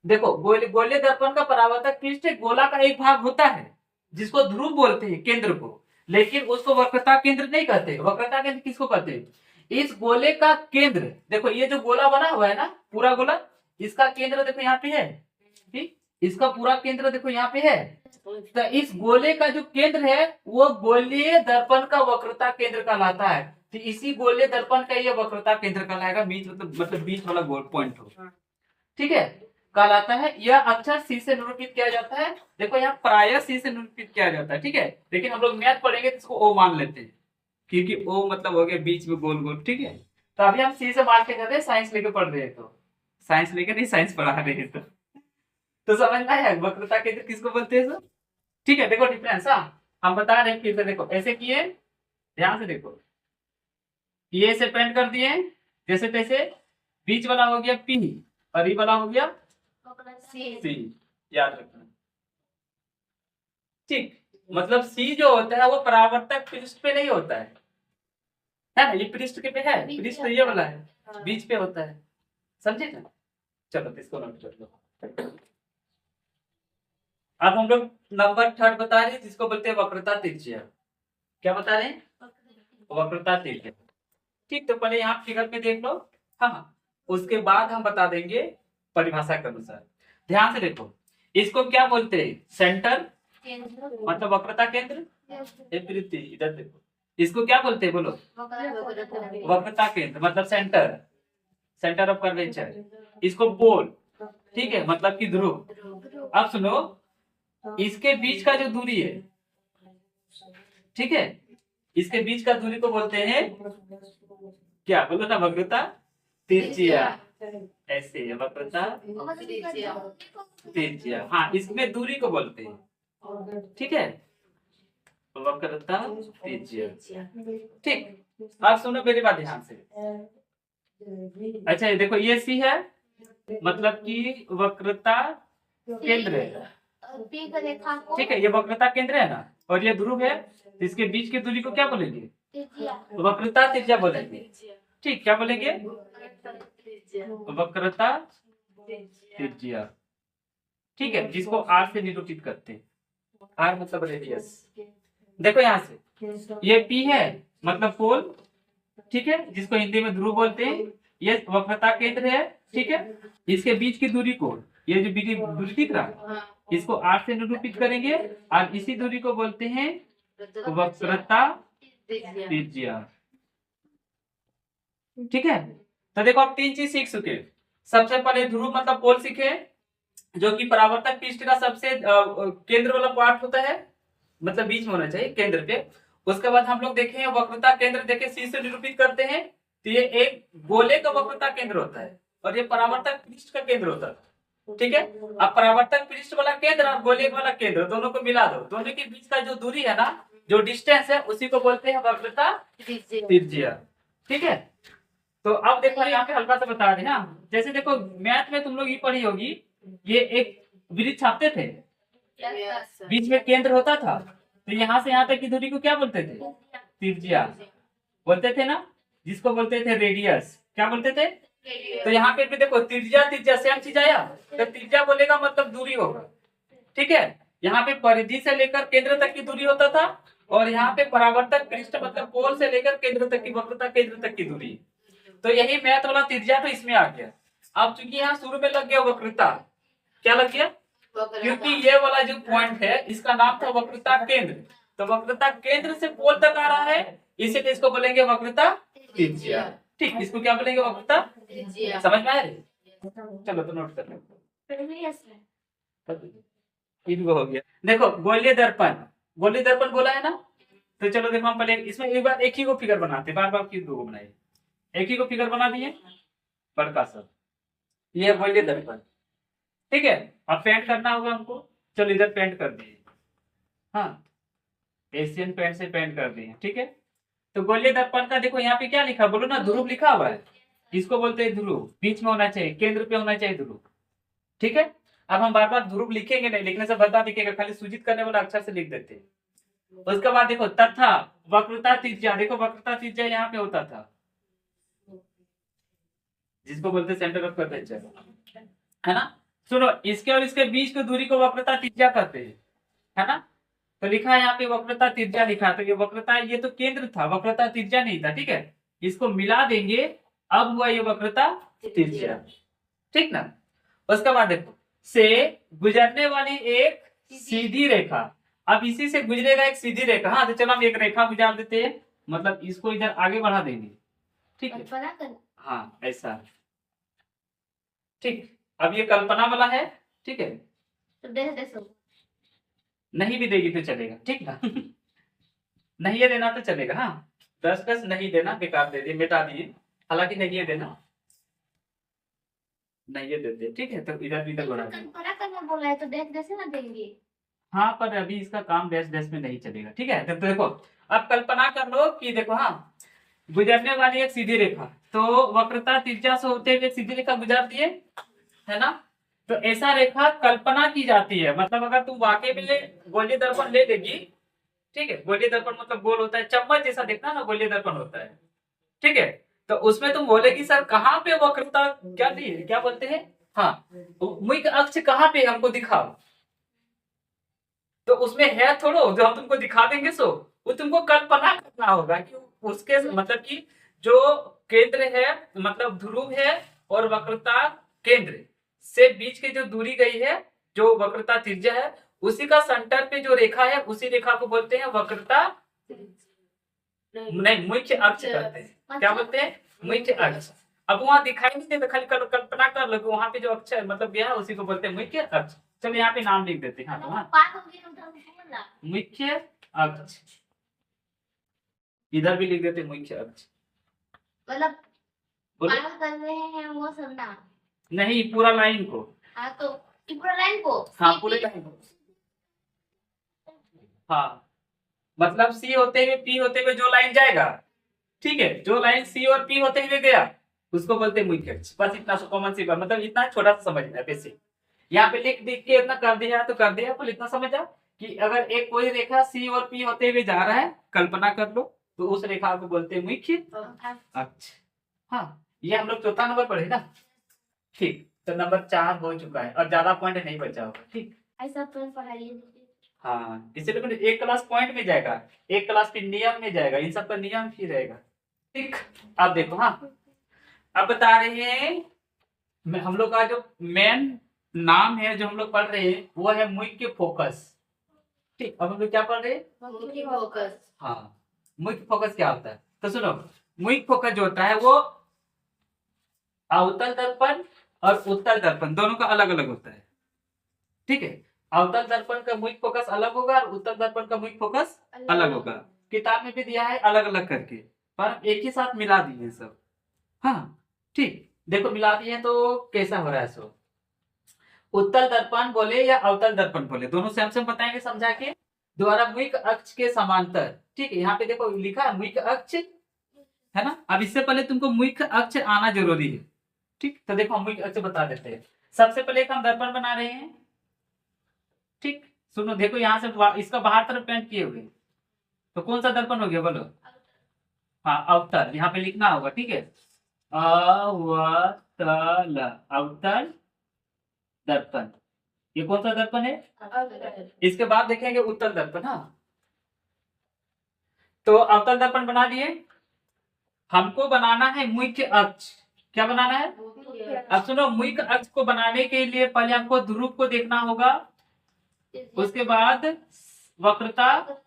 देखो गोलीय दर्पण का परावर्तक पृष्ठ गोला का एक भाग होता है जिसको ध्रुव बोलते हैं केंद्र को, लेकिन उसको वक्रता केंद्र नहीं कहते। वक्रता केंद्र किसको कहते हैं? इस गोले का केंद्र, देखो ये जो गोला बना हुआ है ना, पूरा गोला, इसका केंद्र देखो यहाँ पे है। ठीक, इसका पूरा केंद्र देखो यहाँ पे है। तो इस गोले का जो केंद्र है वो गोलीय दर्पण का वक्रता केंद्र कहलाता है। तो इसी गोलीय दर्पण का ये वक्रता केंद्र कहलाएगा, बीच मतलब बीच वाला गोल पॉइंट हो। ठीक है, कहलाता है। यह अक्षर सी से निरूपित किया जाता है। देखो यहाँ प्रायः सी से निरूपित किया जाता है। ठीक है, लेकिन हम लोग मैथ पढ़ेंगे तो इसको ओ मान लेते हैं, क्योंकि ओ मतलब हो गया बीच में गोल गोल। ठीक है, तो अभी हम सी से मान के जाते हैं, साइंस लेके पढ़ रहे हैं तो साइंस लेके नहीं, साइंस पढ़ा रहे हैं तो समझ में आया वक्रता केंद्र किसको बोलते हैं सर। ठीक है, देखो डिफरेंस। हाँ, हम बता रहे हैं फिर से, देखो ऐसे किए, ध्यान से देखो, ये से पेंट कर दिए जैसे तैसे, बीच वाला हो गया पी और ये वाला हो गया सी, याद रखना। ठीक, मतलब सी जो होता है वो परावर्तक पृष्ठ पे नहीं होता है ना, ये पृष्ठ के पे है, पृष्ठ ये वाला है, बीच पे होता है। समझे ना? चलो तो इसको नोट कर लो। अब हम लोग नंबर 3 बता रहे हैं जिसको बोलते हैं वक्रता तिर्य्या। क्या बता रहे हैं? वक्रता तिर्य्या। ठीक, तो पहले यहाँ फिगर में देख लो। हाँ, उसके बाद हम बता देंगे परिभाषा के अनुसार। ध्यान से देखो, इसको क्या बोलते हैं? सेंटर मतलब वक्रता केंद्र। इधर देखो, इसको क्या बोलते हैं? बोलो। वक्रता केंद्र मतलब सेंटर ऑफ कर्वेचर। इसको पोल, ठीक है, मतलब कि ध्रुव। अब सुनो, इसके बीच का जो दूरी है, ठीक है, इसके बीच का दूरी को बोलते हैं क्या? बोलो ना, वक्रता तिर्य्या। ऐसे है वक्रता तिर्य्या। हाँ, इसमें दूरी को बोलते हैं। ठीक है, वक्रता तिर्य्या। ठीक, अब सुनो मेरी बात ध्यान से। अच्छा, ये देखो ये सी है, मतलब कि वक्रता केंद्र है। ठीक है, ये वक्रता केंद्र है ना, और ये ध्रुव है, तो इसके बीच की दूरी को क्या बोलेंगे? वक्रता तिर्य्या बोलेंगे। ठीक, क्या बोलेंगे? वक्रता तिर्य्या। ठीक है, जिसको आर से निरूपित करते हैं। आर मतलब रेडियस। देखो यहाँ से, ये पी है मतलब पोल, ठीक है, जिसको हिंदी में ध्रुव बोलते हैं। ये वक्रता केंद्र है। ठीक है, इसके बीच की दूरी को, ये जो बीच दूरी दिख रहा है, इसको आर से निरूपित करेंगे और इसी दूरी को बोलते हैं वक्रता तिर्य्या। ठीक है, तो देखो आप 3 चीज सीख चुके। सबसे पहले ध्रुव मतलब पोल सीखे, जो कि परावर्तक पृष्ठ का सबसे केंद्र वाला पार्ट होता है, मतलब बीच में होना चाहिए केंद्र पे। उसके बाद हम लोग देखे वक्रता केंद्र, देखे सी से निरूपित करते हैं, तो ये एक गोले का वक्रता केंद्र होता है और ये परावर्तक पृष्ठ का केंद्र होता है। ठीक है। अब परावर्तक पृष्ठ वाला केंद्र और गोलीय वाला केंद्र दोनों को मिला दो, दोनों के बीच का जो दूरी है ना, जो डिस्टेंस है, उसी को बोलते हैं वक्रता त्रिज्या। ठीक है। तो अब देखो यहाँ पे हल्का सा बता रहे हैं, जैसे देखो मैथ में तुम लोग ये पढ़ी होगी, ये एक वृत्त छापते थे, बीच में केंद्र होता था, तो यहाँ से यहाँ तक की दूरी को क्या बोलते थे? त्रिज्या बोलते थे ना, जिसको बोलते थे रेडियस। क्या बोलते थे? तो यहाँ पे भी देखो त्रिज्या त्रिज्या सेम चीज आया, तो त्रिज्या बोलेगा मतलब दूरी होगा। ठीक है। यहाँ पे परिधि से लेकर केंद्र तक की दूरी होता था, और यहाँ पे परावर्तक पृष्ठ मतलब पोल से लेकर केंद्र तक की, वक्रता केंद्र तक की दूरी। तो यही मैथ वाला त्रिज्या तो इसमें आ गया। अब चूंकि यहाँ शुरू में लग गया वक्रता, क्या लग गया? क्योंकि ये वाला जो पॉइंट है इसका नाम था वक्रता केंद्र, तो वक्रता केंद्र से पोल तक आ रहा है, इसीलिए इसको बोलेंगे वक्रता त्रिज्या। ठीक, इसको क्या बोलेंगे? वक्रता त्रिज्या। समझ में आ रही? चलो तो नोट कर लो, इनको हो गया। देखो गोलीय दर्पण, गोलीय दर्पण बोला है ना, तो चलो देखो हम पहले इसमें एक बार एक ही को फिगर बनाते, बार बार क्यों दो को बनाए, एक ही को फिगर बना दिए बड़का सब, ये गोलीय दर्पण। ठीक है। अब पेंट करना होगा हमको, चलो इधर पेंट कर दिए, हाँ एशियन पेंट से पेंट कर दिए। ठीक है। तो गोलीय दर्पण का देखो यहाँ पे क्या लिखा, बोलो ना, ध्रुव लिखा हुआ है, इसको बोलते हैं ध्रुव, बीच में होना चाहिए, केंद्र पे होना चाहिए ध्रुव। ठीक है। अब हम बार बार ध्रुव लिखेंगे नहीं, लिखने से बता दिखेगा, खाली सूचित करने वाला अक्षर से लिख देते हैं। उसके बाद देखो तथा वक्रता त्रिज्या, देखो वक्रता त्रिज्या यहाँ पे होता था, जिसको बोलते सेंटर ऑफ कर्वेचर, है ना। सुनो, इसके और इसके बीच की दूरी को वक्रता त्रिज्या कहते हैं, है ना। तो लिखा है यहाँ पे वक्रता त्रिज्या लिखा, तो ये वक्रता, ये तो केंद्र था, वक्रता त्रिज्या नहीं था। ठीक है। इसको मिला देंगे, अब हुआ ये वक्रता त्रिज्या। ठीक ना। उसके बाद देखो से गुजरने वाली एक सीधी रेखा, अब इसी से गुजरेगा एक सीधी रेखा। हाँ तो चलो हम एक रेखा गुजार देते हैं, मतलब इसको इधर आगे बढ़ा देंगे। ठीक है। हाँ ऐसा। ठीक। अब ये कल्पना वाला है। ठीक है। तो नहीं भी देगी तो चलेगा। ठीक ना। नहीं ये देना तो चलेगा। हाँ 10 नहीं देना, बेकार दे दिए, मिटा दिए, हालांकि नहीं ये देना, नहीं ये दे दे। ठीक है। तो इधर भी इधर बढ़ा कल्पना करना बोला है, तो देश ना देंगे। हाँ पर अभी इसका काम देश में नहीं चलेगा। ठीक है। तो देखो अब कल्पना कर लो कि देखो, हाँ गुजरने वाली एक सीधी रेखा, तो वक्रता त्रिज्या से होते हुए सीधी रेखा गुजार दिए, है ना। तो ऐसा रेखा कल्पना की जाती है, मतलब अगर तुम वाकई में गोलीय दर्पण ले लेगी, ठीक है, गोलीय दर्पण मतलब गोल होता है, चम्मच जैसा देखना ना, गोलीय दर्पण होता है। ठीक है। तो उसमें तुम बोलेगी सर कहाँ पे वक्रता क्या दी है, क्या बोलते हैं, हाँ मुख्य अक्ष कहाँ पे हमको दिखाओ, तो उसमें है थोड़ो जो हम तुमको दिखा देंगे, सो वो तुमको कल्पना करना होगा कि उसके मतलब कि जो केंद्र है, मतलब ध्रुव है, और वक्रता केंद्र से बीच की जो दूरी गई है, जो वक्रता त्रिज्या है, उसी का सेंटर पे जो रेखा है, उसी रेखा को बोलते हैं वक्रता, नहीं मुख्य अक्ष कहते हैं। क्या बोलते हैं? मुख्य अक्ष। अब वहां दिखाई नहीं देता, खाली कल्पना कर लो, वहां पे जो अक्ष है मतलब गया है, उसी को बोलते हैं मुख्य अक्ष। चलो यहाँ पे नाम लिख देते हैं। हाँ मुख्य अक्ष, इधर भी लिख देते मुख्य अक्ष, मतलब पार कर रहे हैं वो समझना नहीं, पूरा लाइन को। हाँ तो पूरा लाइन को, हाँ पूरे लाइन को, हाँ मतलब सी होते हुए पी होते हुए जो लाइन जाएगा, ठीक है, जो लाइन सी और पी होते हुए गया उसको बोलते हैं मुख्य अक्ष। बस इतना कॉमन सी बात, मतलब इतना छोटा सा समझना है बेसिक। यहाँ पे लिख दिख के इतना कर दिया तो कर दिया, पर इतना समझा कि अगर एक कोई रेखा सी और पी होते हुए जा रहा है, कल्पना कर लो, तो उस रेखा को बोलते हैं मुख्य अक्ष। हाँ ये हम लोग चौथा नंबर पढ़े ना। ठीक, तो नंबर 4 हो चुका है और ज्यादा पॉइंट नहीं बचा होगा। ठीक, ऐसा पढ़ाइए। हाँ इसलिए एक क्लास पॉइंट में जाएगा, एक क्लास फिर नियम में जाएगा, इन सब का नियम ही रहेगा। ठीक, अब देखो, हाँ अब बता रहे हैं हम लोग का जो मेन नाम है जो हम लोग पढ़ रहे हैं वो है मुख्य फोकस। ठीक, अब हम लोग क्या पढ़ रहे हैं? मुख्य फोकस। हाँ मुख्य फोकस क्या होता है, तो सुनो, मुख्य फोकस जो होता है वो अवतल दर्पण और उत्तल दर्पण दोनों का अलग अलग होता है। ठीक है, अवतल दर्पण का मुख्य फोकस अलग होगा और उत्तल दर्पण का मुख्य फोकस अलग होगा। किताब में भी दिया है अलग अलग करके, पर एक ही साथ मिला दिए सब। हाँ ठीक, देखो मिला दिए तो कैसा हो रहा है सो, उत्तल दर्पण बोले या अवतल दर्पण बोले, दोनों सेम सेम बताएंगे समझा के। द्वारा मुख्य अक्ष के समांतर, ठीक है, यहाँ पे देखो लिखा है मुख्य अक्ष, है ना। अब इससे पहले तुमको मुख्य अक्ष आना जरूरी है, ठीक। तो देखो हम मुख्य अक्ष बता देते हैं। सबसे पहले एक हम दर्पण बना रहे हैं, ठीक। सुनो देखो यहाँ से इसका बाहर तरफ पेंट किए हुए, तो कौन सा दर्पण हो गया बोलो। हाँ अवतल, यहाँ पे लिखना होगा, ठीक है। अवतल, अवतल दर्पण, ये कौन सा दर्पण है। इसके बाद देखेंगे उत्तल दर्पण। हाँ तो अवतल दर्पण बना दिए, हमको बनाना है मुख्य अक्ष। क्या बनाना है। अब सुनो, मुख्य अक्ष को बनाने के लिए पहले हमको ध्रुव को देखना होगा, उसके बाद वक्रता,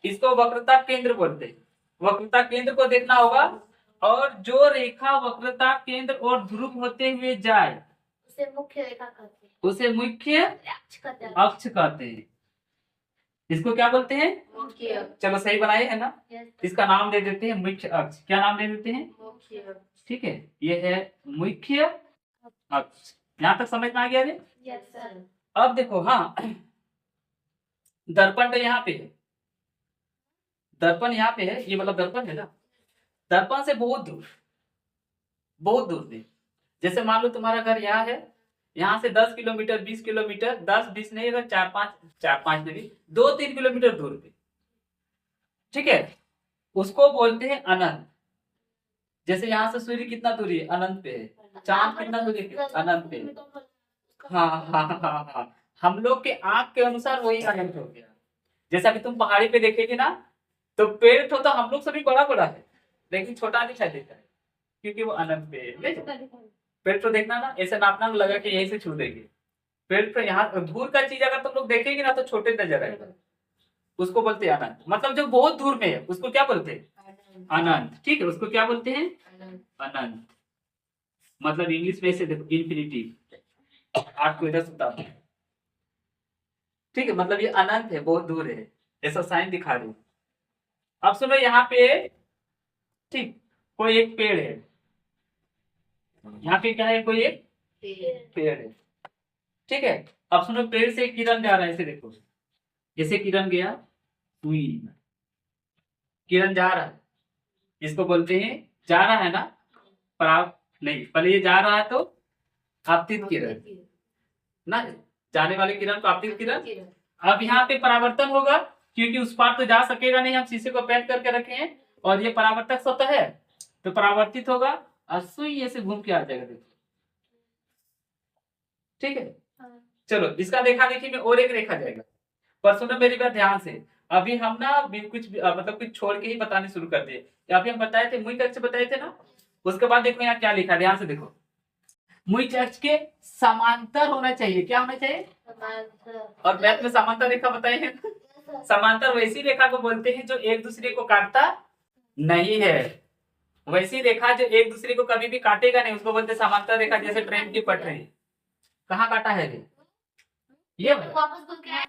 इसको वक्रता केंद्र बोलते हैं, वक्रता केंद्र को देखना होगा। और जो रेखा वक्रता केंद्र और ध्रुव होते हुए जाए उसे मुख्य रेखा कहते हैं, उसे मुख्य अक्ष कहते हैं। इसको क्या बोलते हैं, मुख्य। चलो सही बनाए है ना। इसका नाम दे देते हैं मुख्य अक्ष। क्या नाम दे देते हैं, मुख्य। ठीक है, ये है मुख्य अक्ष। यहाँ तक समझ में आ गया रे। Yes sir. अब देखो, हाँ दर्पण तो यहाँ पे है, दर्पण यहाँ पे है, ये मतलब दर्पण है ना। दर्पण से बहुत दूर, बहुत दूर से, जैसे मान लो तुम्हारा घर यहाँ है, यहाँ से 10 किलोमीटर 20 किलोमीटर, 10-20 नहीं, अगर 4-5 नहीं, 2-3 किलोमीटर दूर पे, ठीक है, उसको बोलते हैं अनंत। जैसे यहाँ से सूर्य कितना दूरी है, अनंत पे है। चांद कितना दूरी है, अनंत पे है। हाँ हाँ हाँ हाँ, हम लोग के आंख के अनुसार वही अनंत हो गया। जैसा कि तुम पहाड़ी पे देखेगी ना, तो पेड़ तो हम लोग से भी बड़ा बड़ा है, लेकिन छोटा दिखाई देता है, क्योंकि वो अनंत पे है। पेड़ तो देखना ना, ऐसे नापना लगा कि यहीं से छू देंगे। पेड़ तो यहाँ दूर का चीज अगर तुम लोग देखेंगे ना तो छोटे नजर आएगा, उसको बोलते हैं अनंत। मतलब जो बहुत दूर में है उसको क्या बोलते हैं, अनंत, ठीक है, उसको क्या बोलते हैं, अनंत। मतलब इंग्लिश में से देखो इन्फिनिटी, 8 को इधर से उतार दो, ठीक है, मतलब ये अनंत है, बहुत दूर है, ऐसा साइन दिखा दो। अब सुनो यहाँ पे, ठीक, कोई एक पेड़ है, यहाँ पे क्या है, कोई एक पेड़ है, ठीक है। अब सुनो, पेड़ से किरण जा रहा है, ऐसे देखो, जैसे किरण गया, सुई किरण जा रहा है, इसको बोलते हैं, जा रहा है ना, पराव नहीं, पहले ये जा रहा है तो आपतित किरण ना, जाने वाले किरण को आपतित किरण। अब यहाँ पे परावर्तन होगा, क्योंकि उस पार तो जा सकेगा नहीं, हम शीशे को पेंट करके रखे हैं, और ये परावर्तक सतह है, तो परावर्तित होगा और सुई ऐसे घूम के आ जाएगा, देखो, ठीक है। चलो इसका देखा देखी में और एक रेखा जाएगा, पर सुनो मेरी बात ध्यान से। अभी हम ना मतलब कुछ छोड़ के ही बताने शुरू कर दिए। अभी हम बताए थे मुख्य अक्ष बताए थे ना, उसके बाद देखो यहाँ क्या लिखा, ध्यान से देखो, मुख्य अक्ष के समांतर होना चाहिए। क्या होना चाहिए, और मैथ में समांतर रेखा बताए हैं। समांतर वैसी रेखा को बोलते हैं जो एक दूसरे को काटता नहीं है, वैसी रेखा जो एक दूसरे को कभी भी काटेगा नहीं, उसको बोलते हैं समांतर रेखा। जैसे ट्रेन की पटरी, कहाँ काटा है ये वापस घूम के आए।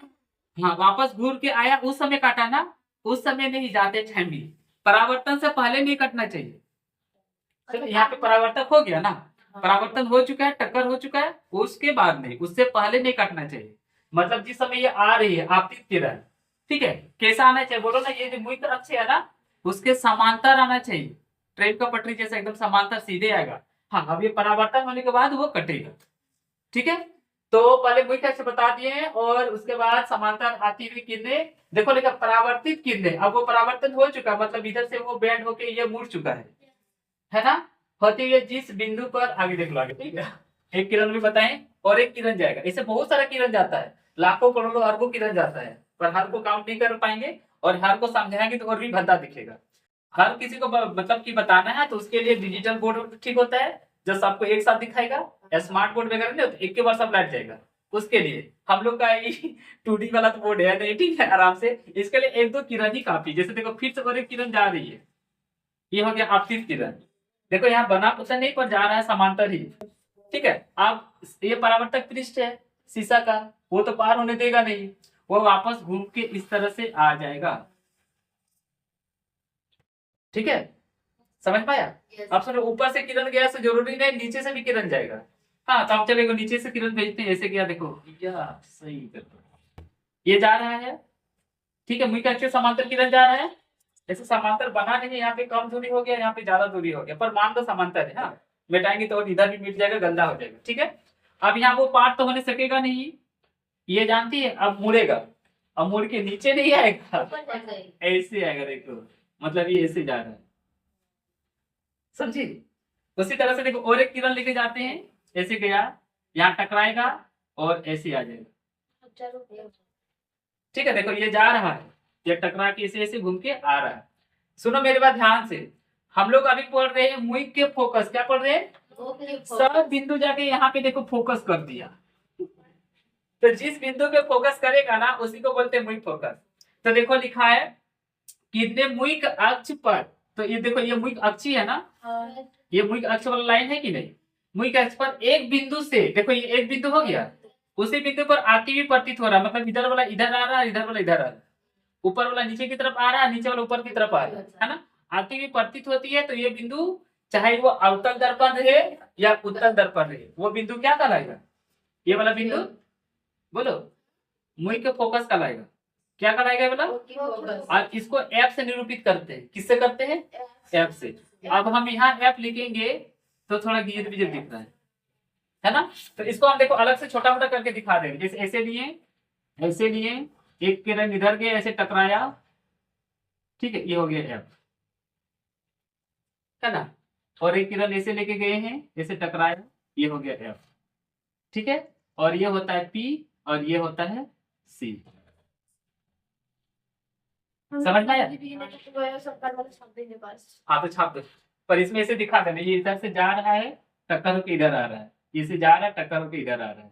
हाँ वापस घूर के आया, उस समय काटा ना, उस समय नहीं जाते ठंडी, परावर्तन से पहले नहीं कटना चाहिए। चलो यहाँ पे परावर्तक हो गया ना, परावर्तन हो चुका है, टक्कर हो चुका है, उसके बाद नहीं, उससे पहले नहीं काटना चाहिए। मतलब जिस समय ये आ रही है आपतित किरण, ठीक है, कैसा आना चाहिए बोलो ना, ये जो मुख्य अक्ष है ना, उसके समांतर आना चाहिए, ट्रेन का पटरी जैसे एकदम समांतर सीधे आएगा। हाँ अब ये परावर्तन होने के बाद वो कटेगा, ठीक है। तो पहले मुख्य अक्ष बता दिए हैं, और उसके बाद समांतर आती हुई किरणें देखो, लेकिन परावर्तित किरणें, अब वो परावर्तन हो चुका, मतलब इधर से वो बैंड होके ये मुड़ चुका है ना, होते हुए जिस बिंदु पर, आगे देख लो आगे, ठीक है, एक किरण भी बताएं और एक किरण जाएगा, इससे बहुत सारा किरण जाता है, लाखों करोड़ों अरबों किरण जाता है, पर हर को काउंट नहीं कर पाएंगे, और हर को समझाएंगे तो और भी भद्दा दिखेगा। हर किसी को मतलब कि बताना है तो उसके लिए डिजिटल बोर्ड ठीक होता है, जो सबको एक साथ दिखाएगा, स्मार्ट बोर्ड वगैरह नहीं होता, एक के बाद सब लाइट जाएगा। उसके लिए हम लोग का 2D वाला तो बोर्ड है नहीं, ठीक है, आराम से, इसके लिए 1-2 किरण ही काफी। जैसे देखो फिर से और एक किरण जा रही है, ये हो गया आपतित किरण, देखो यहाँ बना कुछ नहीं पर जा रहा है समांतर ही, ठीक है। अब ये परावर्तक पृष्ठ है शीशा का, वो तो पार होने देगा नहीं, वो वापस घूम के इस तरह से आ जाएगा, ठीक है, समझ पाया। अब सुनो, ऊपर से किरण गया तो जरूरी नहीं नीचे से भी किरण जाएगा, हाँ, तो हम चलेगा नीचे से किरण भेजते हैं, ऐसे किया देखो, या सही कर, ये जा रहा है, ठीक है, मुई का समांतर किरण जा रहा है, ऐसे समांतर बना नहीं, यहाँ पे कम दूरी हो गया, यहाँ पे ज्यादा दूरी हो गया, पर मान दो समांतर है। हाँ, मिटाएंगे तो इधर भी मिट जाएगा, गंदा हो जाएगा, ठीक है। अब यहाँ वो पार्ट तो होने सकेगा नहीं, ये जानती है, अब मुड़ेगा, अब मुड़ के नीचे नहीं आएगा, ऊपर जाएगा ये। ऐसे आएगा देखो, मतलब ये ऐसे जा रहा है, समझी। उसी तरह से देखो और एक किरण लेके जाते हैं, ऐसे गया, यहाँ टकराएगा और ऐसे आ जाएगा, चलो ठीक है। देखो ये जा रहा है, ये टकरा के ऐसे ऐसे घूम के आ रहा है। सुनो मेरी बात ध्यान से, हम लोग अभी पढ़ रहे हैं मुई के फोकस, क्या पढ़ रहे हैं, सब बिंदु जाके यहाँ पे देखो फोकस कर दिया, तो जिस बिंदु पे फोकस करेगा ना उसी को बोलते हैं मुई फोकस। तो देखो लिखा है कितने मुई अक्ष पर, तो ये देखो ये मुई अक्ष ही है ना, ये मुई अक्ष वाला लाइन है कि नहीं, मुई अक्ष पर एक बिंदु से, देखो ये एक बिंदु हो गया, उसी बिंदु पर आती हुई प्रतीत हो रहा है, मतलब इधर वाला इधर आ रहा है, इधर वाला इधर आ रहा है, ऊपर वाला नीचे की तरफ आ रहा है, नीचे वाला ऊपर की तरफ आ रहा है ना, आती हुई प्रतीत होती है, तो ये बिंदु चाहे वो अवतल दर्पण रहे या उत्तल दर्पण रहे, वो बिंदु क्या कहलाएगा, ये वाला बिंदु, बोलो, मुई के फोकस कहलाएगा, क्या कहलाएगा ये वाला, और इसको एफ से निरूपित करते हैं, किससे करते हैं, एफ से। अब हम यहाँ एफ लिखेंगे तो थोड़ा गिर बिजर दिख रहा है ना, तो इसको हम देखो अलग से छोटा मोटा करके दिखा देंगे, जैसे ऐसे लिए एक किरण इधर गया, ऐसे टकराया, ठीक है, ये हो गया एफ, है ना, और एक किरण ऐसे लेके गए हैं, ऐसे टकराया, ये हो गया एफ, ठीक है, और ये होता है पी और ये होता है सी, समझ में आया? हाँ तो छाप दो, पर इसमें ऐसे दिखा देना, ये इधर से जा रहा है, टक्कर होकर इधर आ रहा है, इसे जा रहा है, टक्कर होकर इधर आ रहा है।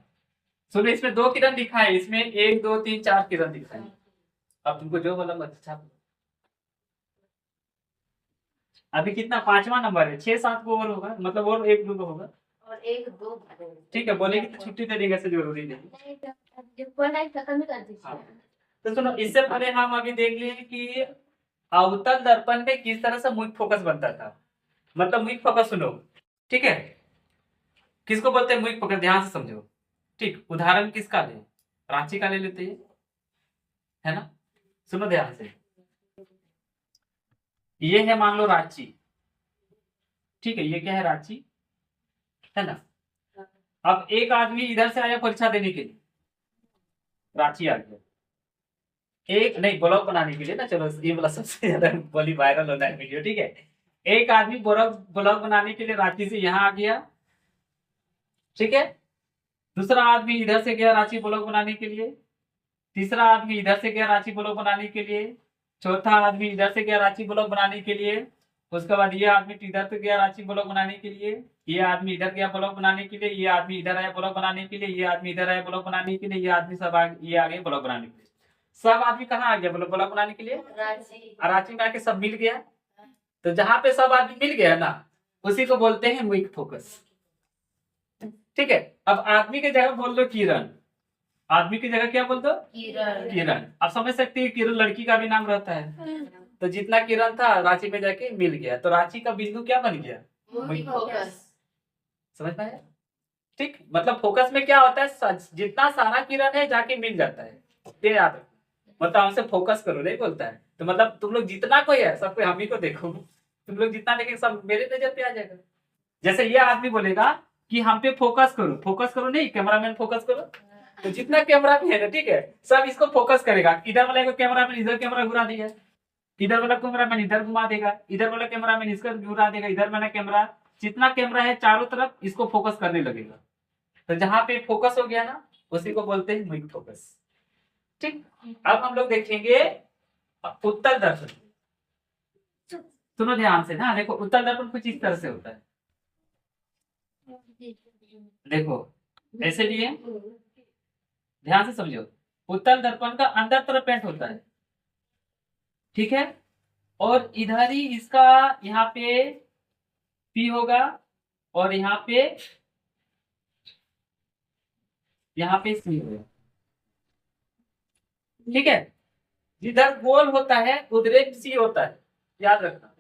सुनो इसमें 2 किरण दिखा है, इसमें 1 2 3 4 किरण दिखा है, अब तुमको जो मतलब अच्छा, अभी कितना 5वां नंबर है, 6 7 को और होगा, मतलब और 1 2 को होगा, और एक दो ठीक है, बोलेगी तो छुट्टी दे देंगे, ऐसे जरूरी नहीं। हाँ। तो सुनो इससे पहले हम अभी देख लिए कि अवतल दर्पण में किस तरह से मुख्य फोकस बनता था, मतलब मुख्य फोकस सुनो, ठीक है, किसको बोलते हैं मुख्य फोकस, ध्यान से समझो, ठीक, उदाहरण किसका ले, रांची का ले लेते हैं, है ना, सुनो ध्यान से, ये है मान लो रांची, ठीक है, ये क्या है रांची, है ना, अब एक आदमी इधर से आया परीक्षा देने के लिए, रांची आ गया, एक नहीं ब्लॉग बनाने के लिए ना, चलो ये वाला सबसे ज्यादा बोली वायरल होना है वीडियो, ठीक है, एक आदमी ब्लॉग बनाने के लिए रांची से यहाँ आ गया, ठीक है, दूसरा आदमी इधर से गया रांची ब्लॉग बनाने के लिए, तीसरा आदमी इधर से गया रांची ब्लॉग बनाने के लिए, चौथा आदमी इधर से गया रांची ब्लॉग बनाने के लिए, उसके बाद ये आदमी इधर से गया रांची ब्लॉग बनाने के लिए, ये आदमी इधर गया ब्लॉग बनाने के लिए, ये आदमी इधर आया ब्लॉग बनाने के लिए, ये आदमी इधर आया ब्लॉग बनाने के लिए, ये आदमी सब ये आ गए ब्लॉग बनाने के लिए, सब आदमी कहाँ आ गया ब्लॉग बनाने के लिए, रांची में आके सब मिल गया, तो जहां पे सब आदमी मिल गया ना उसी को बोलते हैं मुख्य फोकस, ठीक है। अब आदमी की जगह बोल दो किरण, आदमी की जगह क्या बोल दो, किरण, आप समझ सकते हैं किरण लड़की का भी नाम रहता है, तो जितना किरण था रांची में जाके मिल गया, तो रांची का बिंदु क्या बन गया, फोकस। समझ पाए, ठीक, मतलब फोकस में क्या होता है, जितना सारा किरण है जाके मिल जाता है, ये याद रखना, मतलब हमसे फोकस करो नहीं बोलता है, तो मतलब तुम लोग जितना कोई है सबको हम ही को देखो, तुम लोग जितना देखेंगे सब मेरे नजर पे आ जाएगा, जैसे ये आदमी बोलेगा कि हम पे फोकस करो नहीं, कैमरामैन फोकस करो, तो जितना कैमरा भी है ना, ठीक है, सब इसको फोकस करेगा, इधर वाला कैमरामैन इधर कैमरा घुरा दिया, इधर वाला कैमरामैन इधर घुमा देगा, इधर वाला कैमरामैन इसका घुरा देगा, इधर वाला कैमरा, जितना कैमरा है चारों तरफ इसको फोकस करने लगेगा, तो जहां पे फोकस हो गया ना उसी को बोलते हैं मुख्य फोकस, ठीक। अब हम लोग देखेंगे उत्तल दर्पण, सुनो ध्यान से ना, देखो उत्तल दर्पण कुछ इस तरह से होता है, देखो ऐसे लिए ध्यान से समझो, उत्तल दर्पण का अंदर तरफ पेंट होता है, ठीक है, और इधर ही इसका यहाँ पे पी होगा और यहाँ पे सी होगा, ठीक है, जिधर गोल होता है उधर सी होता है, याद रखना,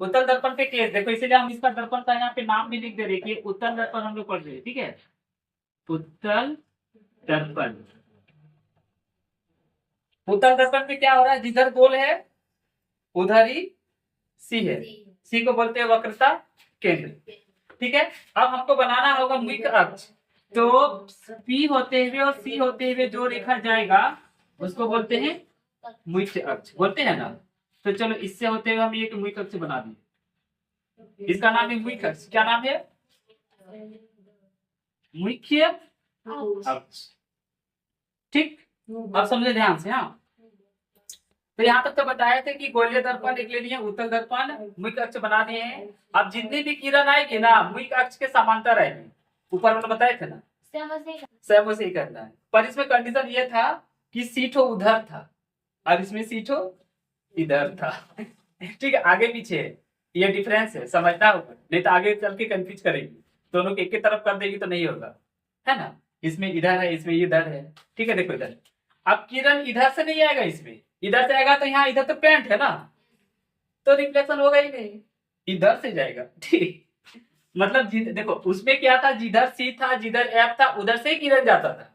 उत्तल दर्पण पे केस देखो, इसीलिए हम इसका दर्पण का यहाँ पे नाम भी लिख दे रहे हैं कि उत्तल दर्पण हम लोग पढ़ रहे हैं, ठीक है। उत्तल दर्पण, उत्तल दर्पण में क्या हो रहा है, जिधर गोल है उधर ही सी है, सी को बोलते हैं वक्रता केंद्र, ठीक है। अब हमको बनाना होगा मुख्य अक्ष, तो P होते हुए और C होते हुए जो रेखा जाएगा उसको बोलते हैं मुख्य अक्ष, बोलते हैं ना। तो चलो इससे होते हुए हम एक मुख्य अक्ष बना दिए, इसका नाम है मुख्य अक्ष। क्या नाम है, मुख्य अक्ष, ठीक। अब समझे ध्यान से, हाँ। तो यहाँ तक तो बताए थे कि गोलीय दर्पण एक ले लिए, उत्तल दर्पण, मुख्य अक्ष बना दिए हैं। अब जितनी भी किरण आएगी ना मुख्य अक्ष के समांतर आएगी, ऊपर मैंने बताए थे ना, सेम वैसे ही करना है। पर इसमें कंडीशन ये था कि सीठो उधर था और इसमें सीठो इधर था, ठीक है। आगे पीछे ये डिफरेंस है, समझना होगा, नहीं तो आगे चल के कंफ्यूज करेगी, दोनों के एक ही तरफ कर देगी तो नहीं होगा, है ना। इसमें इधर है, इसमें इधर है, ठीक है। देखो इधर, अब किरण इधर से नहीं आएगा, इसमें इधर से आएगा तो यहाँ इधर तो पेंट है ना, तो रिफ्लेक्शन होगा ही नहीं, इधर से जाएगा, ठीक। मतलब देखो उसमें क्या था, जिधर सी था जिधर एफ था उधर से किरण जाता था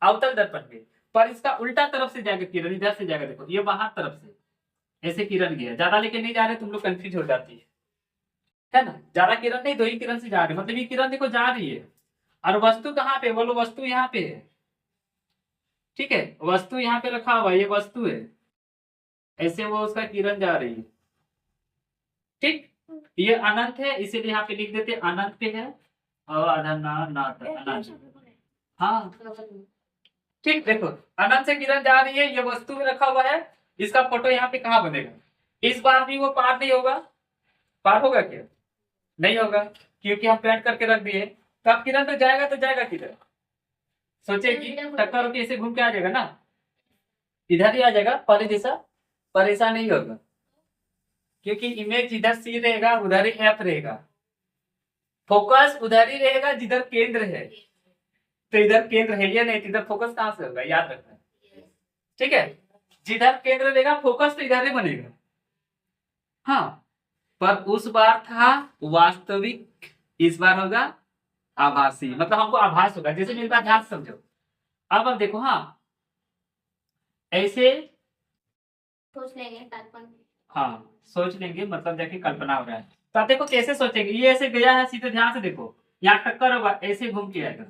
अवतल दर्पण में, पर इसका उल्टा तरफ से जाएगा किरण, इधर से जाएगा। देखो ये बाहर तरफ से ऐसे किरण गया, ज्यादा लेके नहीं जा रहे, तुम लोग कंफ्यूज हो जाती है ना। ज्यादा किरण नहीं, दो ही किरण से जा रही, मतलब ये किरण देखो जा रही है, और वस्तु कहाँ पे, बोलो वस्तु यहाँ पे है, ठीक है। वस्तु यहाँ पे रखा हुआ, ये वस्तु है, ऐसे वो उसका किरण जा रही है, ठीक। ये अनंत है, इसीलिए यहाँ पे लिख देते अनंत पे है, अनंत, हाँ ठीक। देखो अनंत से किरण जा रही है, ये वस्तु में रखा हुआ है, इसका फोटो यहाँ पे कहाँ बनेगा, इस बार भी वो पार नहीं होगा, पार होगा क्या, नहीं होगा, क्योंकि हम प्रिंट करके रख दिए। तो अब किरण तो जाएगा किधर, सोचेगी टक्कर होकर ऐसे घूम के आ जाएगा ना, इधर ही आ जाएगा पहले जैसा, पर ऐसा नहीं होगा, क्योंकि इमेज इधर सी रहेगा उधर ही एफ रहेगा, फोकस उधर ही रहेगा जिधर केंद्र है, तो इधर केंद्र है या नहीं, इधर फोकस कहां से होगा, याद रखना, ठीक है। जिधर केंद्र रहेगा फोकस तो इधर ही बनेगा, हाँ। पर उस बार था वास्तविक, इस बार होगा आभासी, मतलब हमको आभास होगा, जैसे मेरी बात ध्यान से समझो। अब देखो, हाँ ऐसे सोच लेंगे दर्पण, हाँ सोच लेंगे, मतलब जाके कल्पना हो रहा है। तो आप देखो कैसे सोचेंगे, ये ऐसे गया है सीधे, ध्यान से देखो, यहाँ टक्कर होगा ऐसे घूम के आएगा,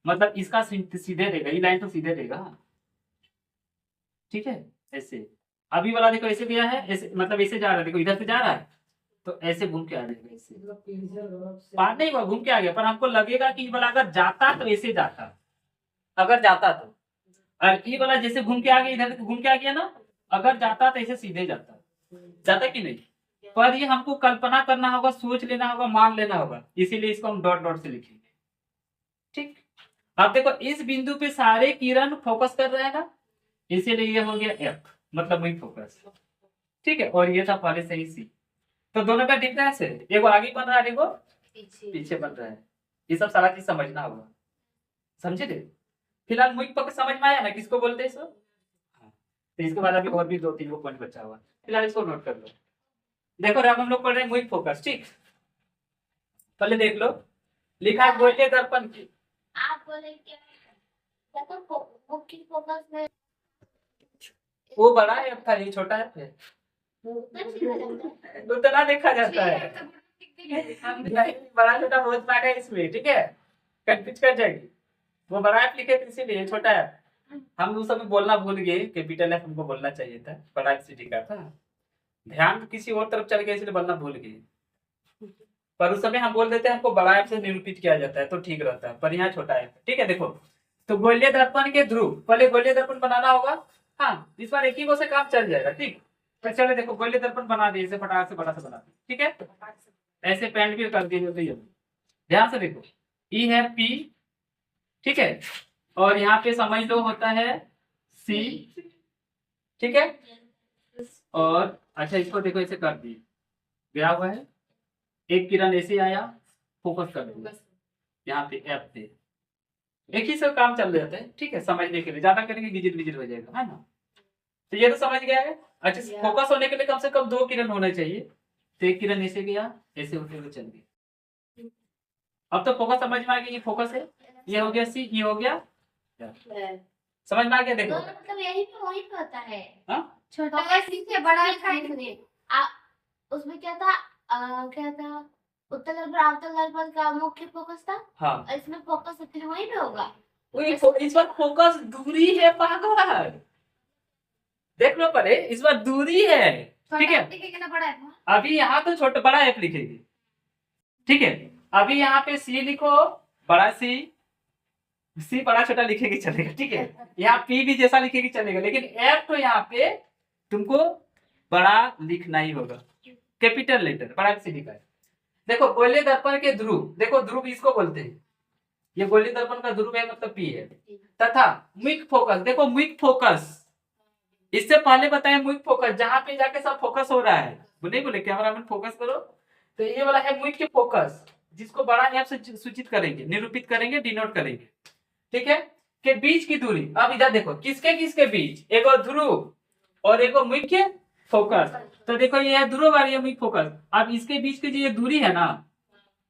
मतलब इसका सीधे रहेगा, ये लाइन तो सीधे रहेगा, ठीक है। ऐसे अभी वाला देखो ऐसे गया है, ऐसे मतलब ऐसे जा रहा है, देखो इधर से जा रहा है, तो ऐसे घूम के आ जाएगा, ऐसे पार नहीं हुआ, घूम के आ गया, पर हमको लगेगा कि ये वाला अगर जाता तो ऐसे जाता, अगर जाता तो, और ये वाला जैसे घूम के आ गया, इधर घूम के आ गया ना, अगर जाता तो ऐसे सीधे जाता, जाता कि नहीं। पर ये हमको कल्पना करना होगा, सोच लेना होगा, मान लेना होगा, इसीलिए इसको हम डॉट डॉट से लिखेंगे, ठीक। अब देखो इस बिंदु पे सारे किरण फोकस कर रहे हैं ना, इसीलिए ये हो गया एफ, मतलब वही फोकस, ठीक है। और ये था पहले से ही सी, तो दोनों का डिफरेंस है, एगो आगे बन रहा है, एगो पीछे बन रहा है, ये सब सारा चीज समझना होगा, समझे थे। फिलहाल मुख्य पक्ष समझ में आया ना, किसको बोलते हैं इसको, तो इसके बाद अभी और भी 2-3 वो पॉइंट बचा हुआ, फिलहाल इसको नोट कर लो। देखो अब हम लोग पढ़ रहे हैं मुख्य फोकस, ठीक। पहले देख लो, लिखा है गोलीय दर्पण की, आप बोले क्या, देखो मुख्य फोकस में वो बड़ा है था, ये छोटा है, उतना देखा जाता है, नहीं बड़ा छोटा बहुत पार्ट है इसमें, ठीक है, कंफ्यूज कर जाएगी। वो बड़ा ऐप लिखे थे इसीलिए, छोटा है हम उस समय बोलना भूल गए, कैपिटल एफ हमको बोलना चाहिए था, बड़ा एफ सिटी का था, ध्यान तो किसी और तरफ चल गया इसलिए बोलना भूल गए, पर उस समय हम बोल देते हैं हमको बड़ा एफ से निरूपित किया जाता है तो ठीक रहता है, पर यहाँ छोटा एफ, ठीक है। देखो तो गोलीय दर्पण के ध्रुव, पहले गोलीय दर्पण बनाना होगा, हाँ इस बार एक ही को से काम चल जाएगा, ठीक। तो चलो देखो गोलीय दर्पण बना दिए, इसे फटाक से बड़ा से बना दिए, ठीक है। ऐसे पेंट भी कर दिए, ध्यान से देखो, ई है पी, ठीक है, और यहाँ पे समझ लो होता है सी, ठीक है। और अच्छा इसको देखो ऐसे कर दिए, गया हुआ है, एक किरण ऐसे आया, फोकस कर दिया यहाँ पे एफ पे, एक ही से काम चल जाता है, ठीक है। समझने के लिए ज्यादा करेंगे विजिट विजिट हो जाएगा, है ना। तो ये तो समझ गया है। अच्छा फोकस होने के लिए कम से कम 2 किरण होना चाहिए, तो एक किरण ऐसे गया, ऐसे होते हुए चल गया। अब तो फोकस समझ में आ गया, ये फोकस है, ये हो गया सी, ये हो गया, समझ में आ गया। देखो दोनों मतलब यही पे वही पे होता है। हाँ छोटा से बड़ा दिखाई उसमें क्या था, क्या था, उत्तल दर्पण अवतल दर्पण का मुख्य फोकस था। हाँ, और इसमें फोकस फिर वही पे होगा। इस बार फोकस दूरी है पागल, देख लो पहले, इस बार दूरी है, ठीक है। कितना बड़ा है? अभी यहाँ तो छोटा बड़ा एफ लिखेगी, ठीक है। अभी यहाँ पे सी लिखो, बड़ा सी बड़ा छोटा लिखेगी चलेगा, ठीक है। यहाँ पी भी जैसा लिखेगी चलेगा, लेकिन एफ तो यहाँ पे तुमको बड़ा लिखना ही होगा, कैपिटल लेटर बड़ा से लिखा है। देखो गोलीय दर्पण के ध्रुव, देखो ध्रुव इसको बोलते हैं, ये गोलीय दर्पण का ध्रुव है, मतलब पी है। तथा मुख्य फोकस, देखो मुख्य फोकस, इससे पहले बताए मुख्य फोकस, जहां पे जाके सब फोकस हो रहा है, वो नहीं बोले कैमरा मैन फोकस करो, तो ये वाला है मुख्य फोकस, जिसको बड़ा एफ से सूचित करेंगे, निरूपित करेंगे, डिनोट करेंगे, ठीक है। के बीच की दूरी, अब इधर देखो किसके किसके बीच, एक और ध्रुव और एक और मुख्य फोकस, तो देखो ये है ध्रुव और ये मुख्य फोकस। अब इसके बीच की जो ये दूरी है ना,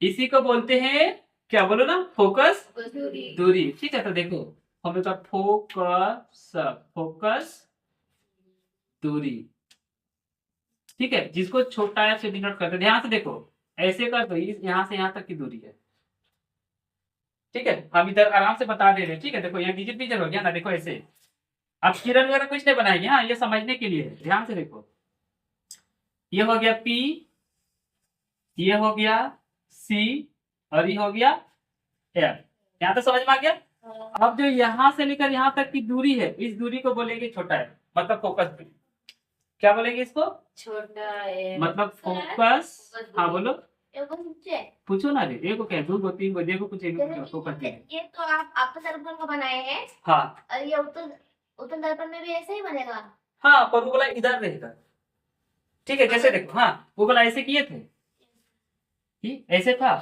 इसी को बोलते हैं, क्या बोलो ना, फोकस दूरी, ठीक है। तो देखो हम लोग का फोकस दूरी, ठीक है, जिसको छोटा एफ से डिनोट करते हैं। ध्यान से देखो, ऐसे कर दो, यहाँ से यहाँ तक की दूरी है, ठीक है। हम इधर आराम से बता दे रहे हैं, ठीक है। देखो यहाँ डिजिट पिक्चर हो गया ना, देखो ऐसे। अब किरण वगैरह कुछ नहीं बनाएंगे, हाँ, ये समझने के लिए है, ध्यान से देखो। ये हो गया P, ये हो गया C, और ये हो गया F। यहाँ तो समझ में आ गया। अब जो यहाँ से लेकर यहाँ तक की दूरी है, इस दूरी को बोलेंगे छोटा है, मतलब फोकस दूरी। क्या बोलेंगे इसको? छोटा है मतलब फोकस। हाँ बोलो, पूछे पूछो ना रे, एक को क्या, दो को, तीन को, देखो कुछ फोकस। ये तो आप अवतल दर्पण को बनाए हैं। हाँ, और ये उत्तल दर्पण में भी ऐसे ही बनेगा। हाँ, पर वो बोला इधर रहेगा, ठीक है। जैसे देखो, हाँ, वो बोला ऐसे किए थे, ऐसे था,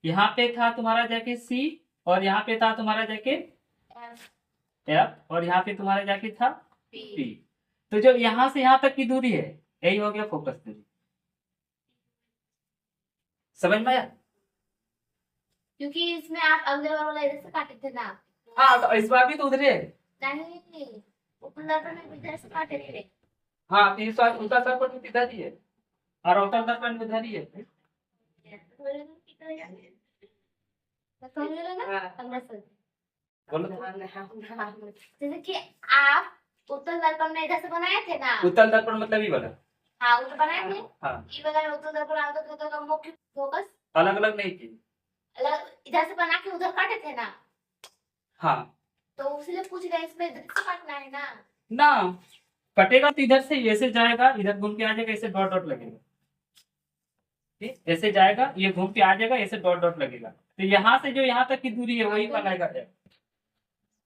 यहाँ पे था तुम्हारा जाके सी, और यहाँ पे था तुम्हारा जाके एफ, और यहाँ पे तुम्हारा जाके था पी। तो जो यहाँ से यहाँ तक की दूरी है, यही हो गया फोकस दूरी। समझ में आया? क्योंकि इसमें आप अगले बार वाला इधर से काटे थे ना। हाँ, तो इस बार भी तो उधर है। नहीं, उत्तल दर्पण में भी इधर से काटे थे। हाँ, तो इस बार उल्टा दर्पण भी इधर ही है, और अवतल दर्पण भी इधर ही है। बोलो, जैसे कि आप उत्तल दर्पण में इधर से बनाए थे ना। उत्तल दर्पण मतलब ही वाला। हाँ, वो तो बनाए थे। हाँ, ये वाला उत्तल दर्पण अवतल दर्पण का मुख्य फोकस अलग अलग नहीं की। अलग इधर से बना के उधर काटे थे ना। हाँ, तो इसलिए पूछ रहे इसमें इधर से काटना है ना। ना, कटेगा तो इधर से ऐसे जाएगा, इधर घूम के आ जाएगा, ऐसे डॉट डॉट लगेगा, ठीक, ऐसे जाएगा, ये घूम के आ जाएगा, ऐसे डॉट डॉट लगेगा। तो यहाँ से जो यहाँ तक की दूरी है वही बनाएगा।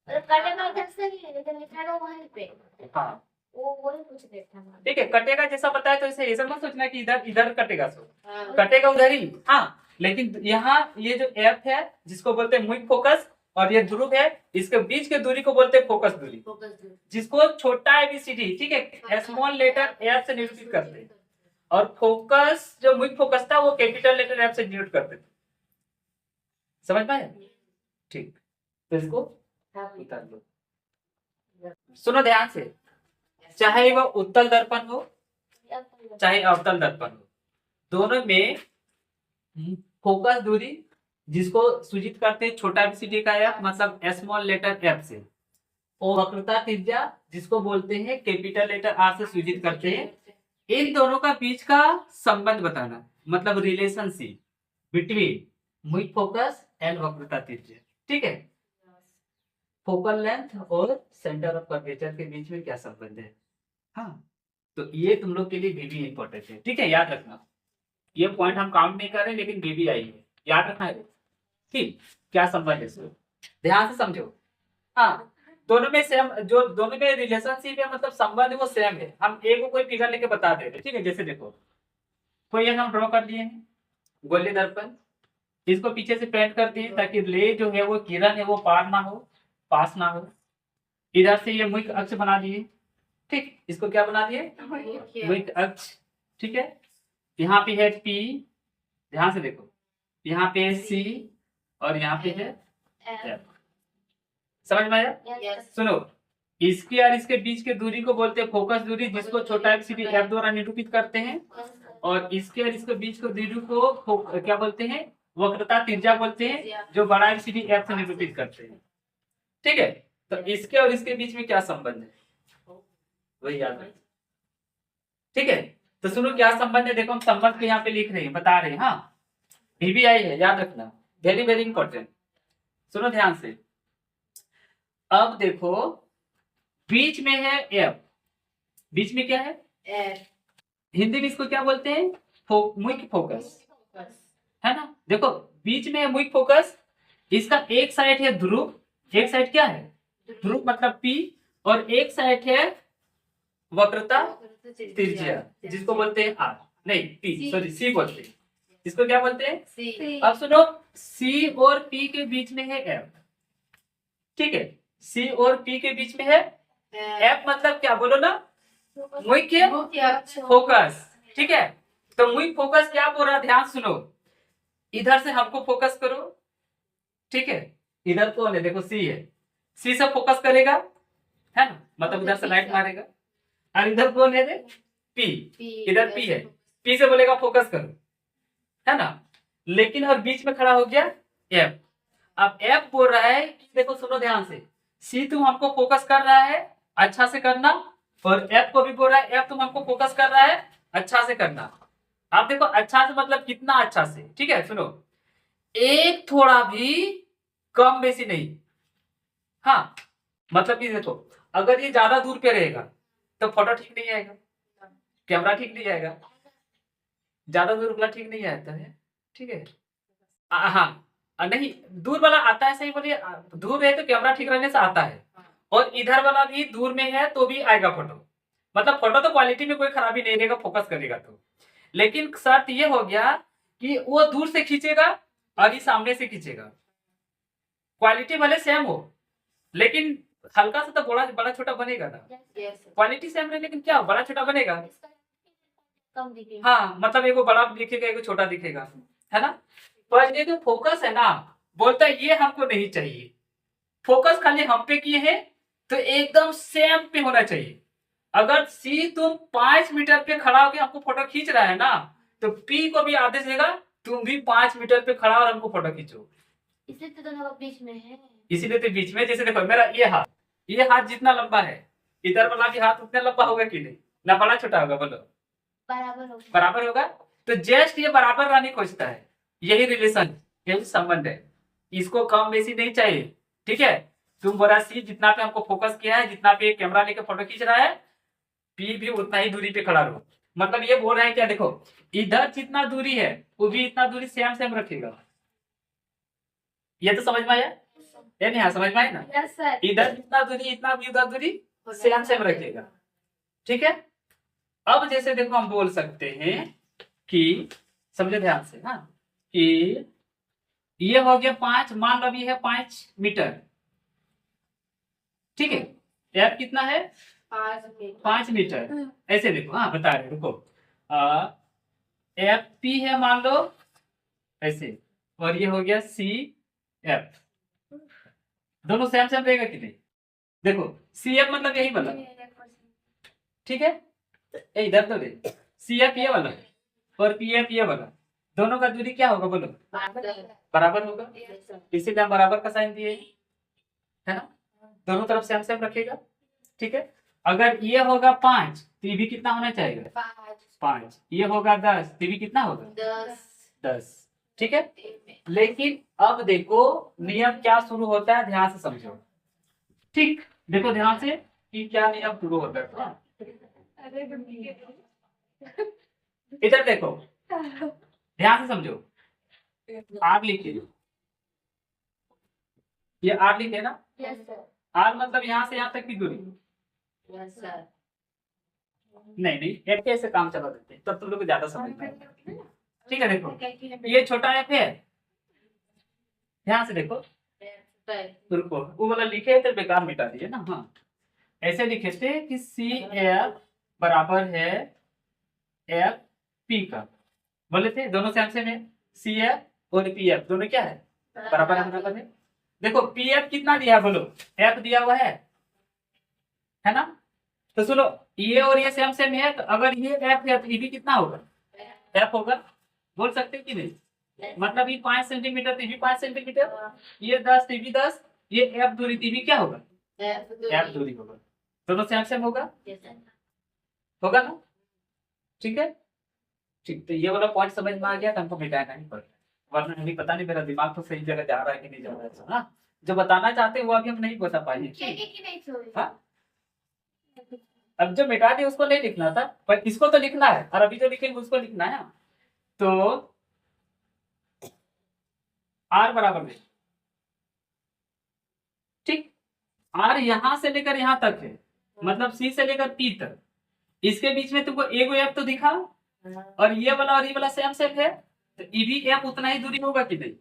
मतलब कटेगा इधर से भी, लेकिन लिखा है वहीं पे। हाँ, वो वही पूछ रहे थे हम। ठीक है। कटेगा जैसा बताया, तो इसे ऐसा मत सोचना कि इधर इधर कटेगा, सो कटेगा उधर ही। हाँ, लेकिन यहाँ ये जो एफ है, जिसको बोलते हैं मुख्य फोकस, और ये ध्रुव है, इसके बीच के दूरी को बोलते हैं फोकस दूरी, जिसको छोटा एबीसीडी, ठीक है, स्मॉल लेटर एफ से निरूपित करते हैं। और फोकस, जो मुख्य फोकस था, वो कैपिटल लेटर एफ से डिनोट करते थे। समझ पाए? ठीक, तो इसको उतार लो। सुनो ध्यान से, चाहे वह उत्तल दर्पण हो चाहे अवतल दर्पण हो, दोनों में फोकस दूरी, जिसको सूचित करते हैं छोटा एबीसीडी का एफ, मतलब स्मॉल लेटर एफ से, और वक्रता त्रिज्या, जिसको बोलते हैं कैपिटल लेटर आर से सूचित करते हैं। इन दोनों का बीच का संबंध बताना, मतलब रिलेशनशिप बिटवीन मुख्य फोकस एंड वक्रता त्रिज्या, ठीक है। फोकल लेंथ और सेंटर ऑफ कर्वेचर के बीच में क्या संबंध है। हाँ, तो ये तुम लोग के लिए बीबी इंपॉर्टेंट है, ठीक है, याद रखना। ये पॉइंट हम काउंट नहीं कर रहे, लेकिन बीबी आई है, याद रखना है, ठीक। क्या संबंध है इसमें, ध्यान से समझो। हाँ, दोनों में सेम, जो दोनों में रिलेशनशिप है, मतलब संबंध वो सेम है। हम एक को कोई फिगर लेके बता दे रहे, ठीक है। जैसे देखो, कोई एक हम ड्रॉ कर लिए हैं गोलीय दर्पण, इसको पीछे से पेंट कर दिए, ताकि रे जो है, वो किरण है, वो पार ना हो, पास ना हो। इधर से ये मुख्य अक्ष बना दिए, ठीक, इसको क्या बना दिए, मुख्य अक्ष, ठीक है। यहाँ पे है P, ध्यान से देखो, यहाँ पे है C और यहाँ पे है F। समझ में आया? Yes. सुनो, इसके और इसके बीच के दूरी को बोलते हैं फोकस दूरी, जिसको छोटा एबीसीडी F द्वारा निरूपित करते हैं। और इसके और इसके बीच को दूरी को क्या बोलते हैं? वक्रता त्रिज्या बोलते हैं, जो बड़ा एबीसीडी F से निरूपित करते हैं। ठीक है, तो इसके और इसके बीच में क्या संबंध है वही याद रखना। ठीक है, तो सुनो क्या संबंध है, देखो हम संबंध को यहाँ पे लिख रहे हैं, बता रहे हैं। हाँ, VBI है, याद रखना, वेरी वेरी इंपॉर्टेंट। सुनो ध्यान से, अब देखो बीच में है F, बीच में क्या है? हिंदी में इसको क्या बोलते हैं? मुख्य फोकस, है ना। देखो बीच में है मुख्य फोकस, इसका एक साइड है ध्रुव, एक साइड क्या है? ध्रुव मतलब P, और एक साइड है वक्रता त्रिज्या, जिसको बोलते हैं R, नहीं P, सॉरी C बोलते हैं। इसको क्या बोलते हैं? अब सुनो, C और P के बीच में है F। ठीक है, C और P के बीच में है F, मतलब क्या बोलो ना? मुख्य फोकस। ठीक है, तो मुख्य फोकस क्या बोल रहा है, ध्यान सुनो, इधर से हमको फोकस करो। ठीक है, इधर कौन है? देखो C है, C से फोकस करेगा, है ना, मतलब इधर से लाइट मारेगा। और इधर कौन है? P, इधर P है, P से बोलेगा फोकस करो, है ना। लेकिन और बीच में खड़ा हो गया F। अब F बोल रहा है कि देखो सुनो ध्यान से, C तुम हमको फोकस कर रहा है, अच्छा से करना, और F को भी बोल रहा है F तुम हमको फोकस कर रहा है, अच्छा से करना। आप देखो अच्छा से मतलब कितना अच्छा से। ठीक है, सुनो, एक थोड़ा भी कम बेसी नहीं। हाँ, मतलब कि देखो अगर ये ज्यादा दूर पे रहेगा तो फोटो ठीक नहीं आएगा, कैमरा ठीक नहीं आएगा, ज्यादा दूर वाला ठीक नहीं आता है। ठीक है, हाँ नहीं, दूर वाला आता है, सही बोलिए, दूर है तो कैमरा ठीक रहने से आता है, और इधर वाला भी दूर में है तो भी आएगा फोटो। मतलब फोटो तो क्वालिटी में कोई खराबी नहीं रहेगा, फोकस करेगा तो। लेकिन शर्त ये हो गया कि वो दूर से खींचेगा और ये सामने से खींचेगा, क्वालिटी भले सेम हो लेकिन हल्का सा तो बड़ा बड़ा छोटा बनेगा ना। क्वालिटी सेम है लेकिन क्या बड़ा छोटा बनेगा? कम दिखेगा। हाँ, मतलब एगो बड़ा दिखेगा, एगो छोटा दिखेगा, है ना। पर ये जो फोकस है ना, बोलता है ये हमको नहीं चाहिए, फोकस खाली हम पे किए हैं तो एकदम सेम पे होना चाहिए। अगर C तुम 5 मीटर पे खड़ा होकर हमको फोटो खींच रहा है ना, तो P को भी आदेश देगा तुम भी 5 मीटर पे खड़ा और हमको फोटो खींचो। इसलिए तो दोनों का बीच में है, इसीलिए तो बीच में, जैसे देखो मेरा ये हाथ जितना लंबा है, इधर वाला भी हाथ उतना लंबा होगा कि नहीं? ना बड़ा छोटा होगा? बोलो बराबर होगा। तो जस्ट ये बराबर रहने खोजता है, यही रिलेशन, यही संबंध है, इसको कम बेसी नहीं चाहिए। ठीक है, तुम बोला C जितना पे हमको फोकस किया है, जितना पे कैमरा लेके फोटो खींच रहा है, P भी उतना ही दूरी पे खड़ा रहो। मतलब ये बोल रहा है क्या, देखो इधर जितना दूरी है वो भी इतना दूरी सेम सेम रखेगा। ये तो समझ में आया? ये नहीं समझ में आया ना? Yes sir. इधर जितना दूरी इतना भी उधर दूरी सेम सेम रखेगा। ठीक है, अब जैसे देखो हम बोल सकते हैं कि, समझे ध्यान से, हाँ, कि ये हो गया 5, मान लो ये है 5 मीटर। ठीक है, F कितना है? 5 मीटर। ऐसे देखो, हाँ बता रहे, रुको, FP है मान लो ऐसे, और ये हो गया CF, दोनों सेम सेम रहेगा कि नहीं? देखो CF मतलब यही वाला, ठीक है, इधर तो दे, CF ये वाला और PF ये वाला, दोनों का दूरी क्या होगा बोलो? बराबर होगा, इसीलिए हम बराबर का साइन दिए, है ना, दोनों तरफ सेम सेम रखेगा। ठीक है, अगर ये होगा 5 तो ये भी कितना होना चाहिए? 5। ये होगा 10 तो ये भी कितना होगा? 10। ठीक है, लेकिन अब देखो नियम क्या शुरू होता है, ध्यान से समझो। ठीक, देखो ध्यान से कि क्या नियम शुरू होता है। इधर देखो, ध्यान से समझो, आर लिखिए, ये आर लिखे ना, आर मतलब यहाँ से यहाँ तक की दूरी। नहीं F ऐसे काम चला देते हैं, तब तुम लोग को ज्यादा समझ में आएगा। ठीक है, देखो ये छोटा F है, ध्यान से देखो, रुको, वो वाला लिखे तो बेकार मिटा दिए ना। हाँ, ऐसे लिखे थे कि CF बराबर है FP का, बोले थे दोनों सेम सेम है, सी एफ और पी एफ दोनों क्या है, बराबर है। देखो पी एफ कितना दिया है बोलो, एफ दिया हुआ है ना। तो सुनो ये और ये सेम सेम है, तो अगर ये एफ है तो ये भी कितना होगा, एफ होगा। बोल सकते हैं कि नहीं, मतलब ये 5 सेंटीमीटर तो ये भी 5 सेंटीमीटर, ये 10 तो ये भी 10, ये एफ दूरी तो ये भी क्या होगा, एफ दूरी होगा। दोनों सेम सेम होगा होगा ना, ठीक है। ठीक, तो ये वाला पॉइंट समझ में आ गया, तो हमको मिटाना नहीं पड़ता, वरना हमें पता नहीं मेरा दिमाग तो सही जगह जा रहा है कि नहीं जा रहा है। हाँ, जो बताना चाहते हैं वो अभी हम नहीं बता पाएंगे। हाँ, अब जो मिटा दिया उसको नहीं लिखना था, पर इसको तो लिखना है, और अभी जो लिखेंगे उसको लिखना है। तो आर बराबर में, ठीक, आर यहां से लेकर यहां तक है, मतलब सी से लेकर पी तक, इसके बीच में तुमको एगो एफ तो दिखा, और ये वाला सेम सेम है, तो ई भी एफ उतना ही दूरी होगा कि नहीं,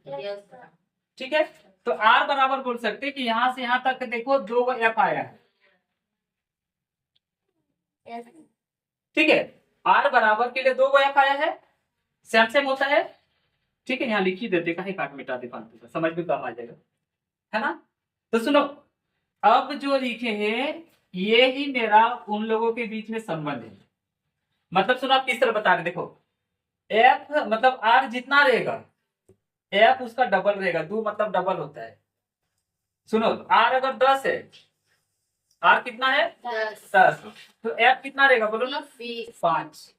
ठीक है। तो आर बराबर बोल सकते हैं कि यहां से यहां तक देखो 2 एफ आया है, ठीक है। आर बराबर के लिए 2 एफ आया है, सेम सेम होता है, ठीक है। यहाँ लिख ही देते, कहीं काट मिटा दे फालतू का, समझ में काम आ जाएगा, है ना। तो सुनो, अब जो लिखे हैं ये ही मेरा उन लोगों के बीच में संबंध है, मतलब सुनो आप किस तरह बता रहे, देखो एफ मतलब आर जितना रहेगा एफ उसका डबल रहेगा, 2 मतलब डबल होता है। सुनो आर अगर 10 है, आर कितना है 10, तो एफ कितना रहेगा बोलो ना, 5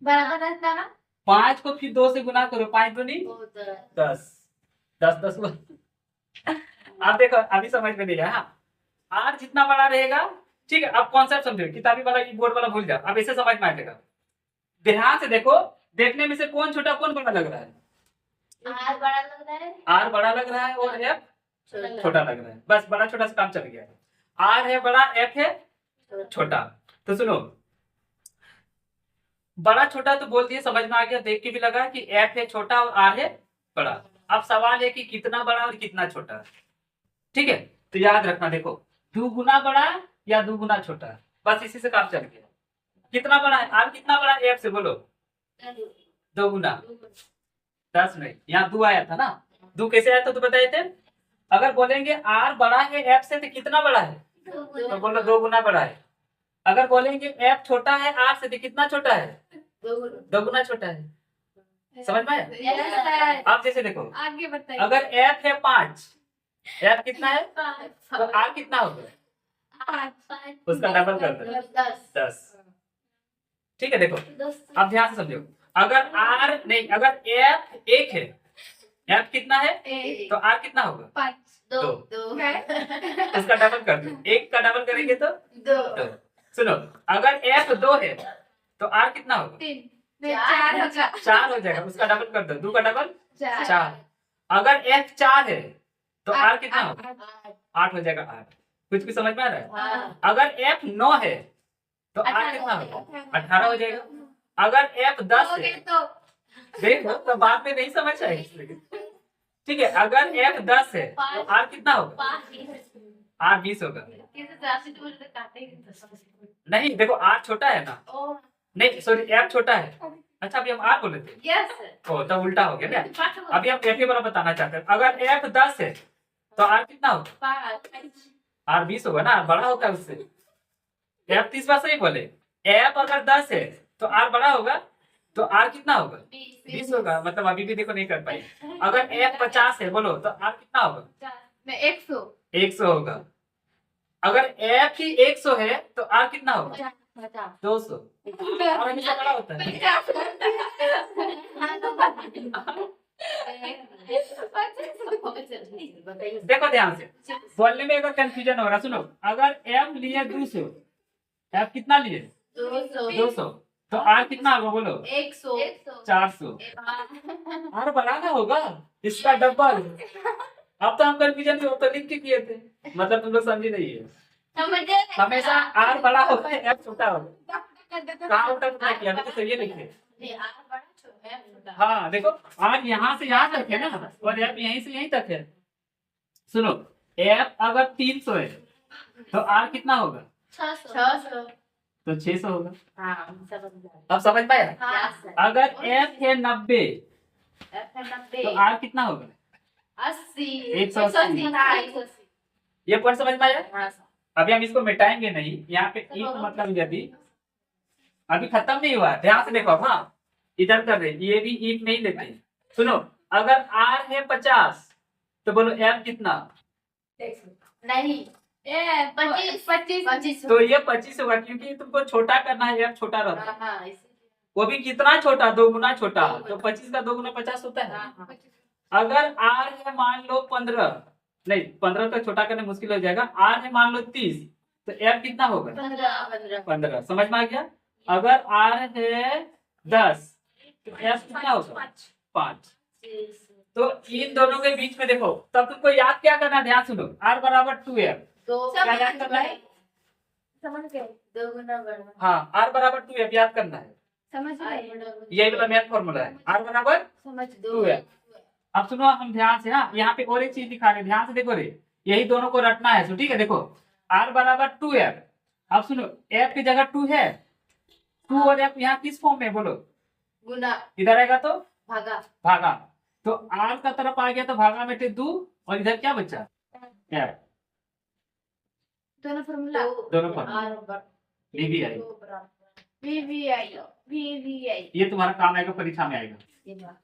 बराबर रहता ना, 5 को फिर 2 से गुना करो, 5 दूनी 10, 10 10 आप देखो अभी समझ में नहीं आया। हाँ, आर जितना बड़ा रहेगा, ठीक है। अब कॉन्सेप्ट समझो, किताबी वाला ये बोर्ड वाला भूल जाओ, अब ऐसे समझ में आएगा। ध्यान से देखो, देखने में से कौन छोटा कौन बड़ा लग रहा है, आर बड़ा लग रहा है, आर बड़ा लग रहा है और एफ छोटा लग रहा है, बस बड़ा छोटा से काम चल गया। आर है बड़ा, एफ है छोटा। तो सुनो, बड़ा छोटा तो बोल दिए, समझ में आ गया, देख के भी लगा कि एफ है छोटा और आर है बड़ा। अब सवाल है कि कितना बड़ा और कितना छोटा, ठीक है। तो याद रखना, देखो 2 गुना बड़ा या 2 गुना छोटा, बस इसी से काम चल गया। कितना बड़ा है आर, कितना बड़ा है एफ से बोलो, 2 गुना 10 नहीं, यहाँ 2 आया था ना, 2 कैसे आया था तो बताए थे। अगर बोलेंगे आर बड़ा है एफ से तो कितना बड़ा है, तो बोलो 2 गुना बड़ा है। अगर बोलेंगे एफ छोटा है आर से तो कितना छोटा है, 2 गुना छोटा है। समझ में आया। आप जैसे देखो, आगे बताइए, अगर एफ है 5, एफ कितना है तो आर कितना होगा, उसका डबल कर दो 10, ठीक है। देखो अब ध्यान से समझो, अगर आर नहीं, अगर एफ 1 है, एफ कितना है तो आर कितना होगा 2, उसका डबल कर दो, 1 का डबल करेंगे तो 2। सुनो, अगर एफ 2 है तो आर कितना होगा 4 हो जाएगा, उसका डबल कर दो, 2 का डबल 4। अगर एफ 4 है तो आर कितना होगा 8 हो जाएगा, 8। कुछ भी समझ में आ रहा है। अगर एफ 9 है तो आर कितना होगा 18 हो जाएगा। अगर एफ 10 है देखो तो बाद में नहीं समझ आएगी, ठीक है। अगर एफ 10 है तो आर कितना होगा, आर 20 होगा। नहीं देखो आर छोटा है ना, नहीं सॉरी एफ छोटा है। अच्छा अभी हम आर बोले थे, ओ तो उल्टा हो गया ना। अभी हम एफ वाला बताना चाहते हैं, अगर एफ 10 है तो आर कितना होगा, आर 20 होगा ना, आर बड़ा होता है उससे। एफ 30 बार सही बोले, एफ अगर 10 है तो आर बड़ा होगा, तो आर कितना होगा 20 होगा, मतलब अभी भी देखो नहीं कर पाई। अगर एफ 50 है बोलो तो आर कितना होगा 100 होगा। अगर एफ ही 100 है तो आर कितना होगा 200, और हमेशा बड़ा होता है। देखो ध्यान से, बोलने में अगर कंफ्यूजन हो रहा, सुनो अगर एफ लिए 200, एफ कितना लिए 200, तो आर कितना होगा बोलो 400, आर बढ़ाना होगा इसका डबल। अब तो हम कंफ्यूजन में तो लिख के किए थे, मतलब तुम लोग समझी नहीं है। हमेशा आर बड़ा होगा एफ छोटा होगा, कहाँ उल्टा पुल्टा किया, तो सही लिखे। हाँ देखो आर यहाँ से यहाँ तक है ना, और एफ यहीं से यहीं तक है। सुनो एफ अगर 300 है तो आर कितना होगा 600, तो 600 होगा। हाँ समझ गया। अब समझ पाया? हाँ अगर f है 90 तो r कितना होगा? 80 180। 180। ये पॉइंट समझ में आया? हाँ अभी हम इसको मिटाएंगे नहीं, यहाँ पे if मतलब यदि अभी खत्म नहीं हुआ, ध्यान से देखो। हाँ इधर कर रहे, ये भी if नहीं लेते। सुनो, अगर r है 50 तो बोलो f कितना? नहीं 25 तो ये 25 होगा, क्योंकि तुमको छोटा करना है, f छोटा रहता है। हाँ वो भी कितना छोटा? 2 गुना छोटा। तो 25 का 2 गुना 50 होता है। अगर r है मान लो 15, नहीं 15 तक छोटा करने मुश्किल हो जाएगा, r है मान लो 30 तो f कितना होगा? 15। समझ में आ गया? अगर r है 10 तो f कितना होगा? 5। तो इन दोनों के बीच में देखो, तब तुमको याद क्या करना है? ध्यान सुनो, r बराबर 2f। क्या याद करना है? समझ गए 2 गुना बढ़ा। हाँ, r बराबर 2f याद करना है। समझ गए यही वाला मेन फॉर्मूला है, r बराबर समझ 2f। अब सुनो हम ध्यान से, हाँ यहाँ पे और एक चीज दिखा रहे, ध्यान से देखो रे, यही दोनों को रटना है। ठीक है, देखो r बराबर 2f। अब सुनो, f की जगह 2 है, 2 और f यहाँ किस फॉर्म में बोलो? गुना। इधर आएगा तो भागा। भागा। तो r का तरफ आ गया तो भागा में 2 और इधर क्या बचा? f। दोनों फॉर्मूला दोनों फॉर्मूला VVI। ये तुम्हारा काम आएगा, परीक्षा में आएगा।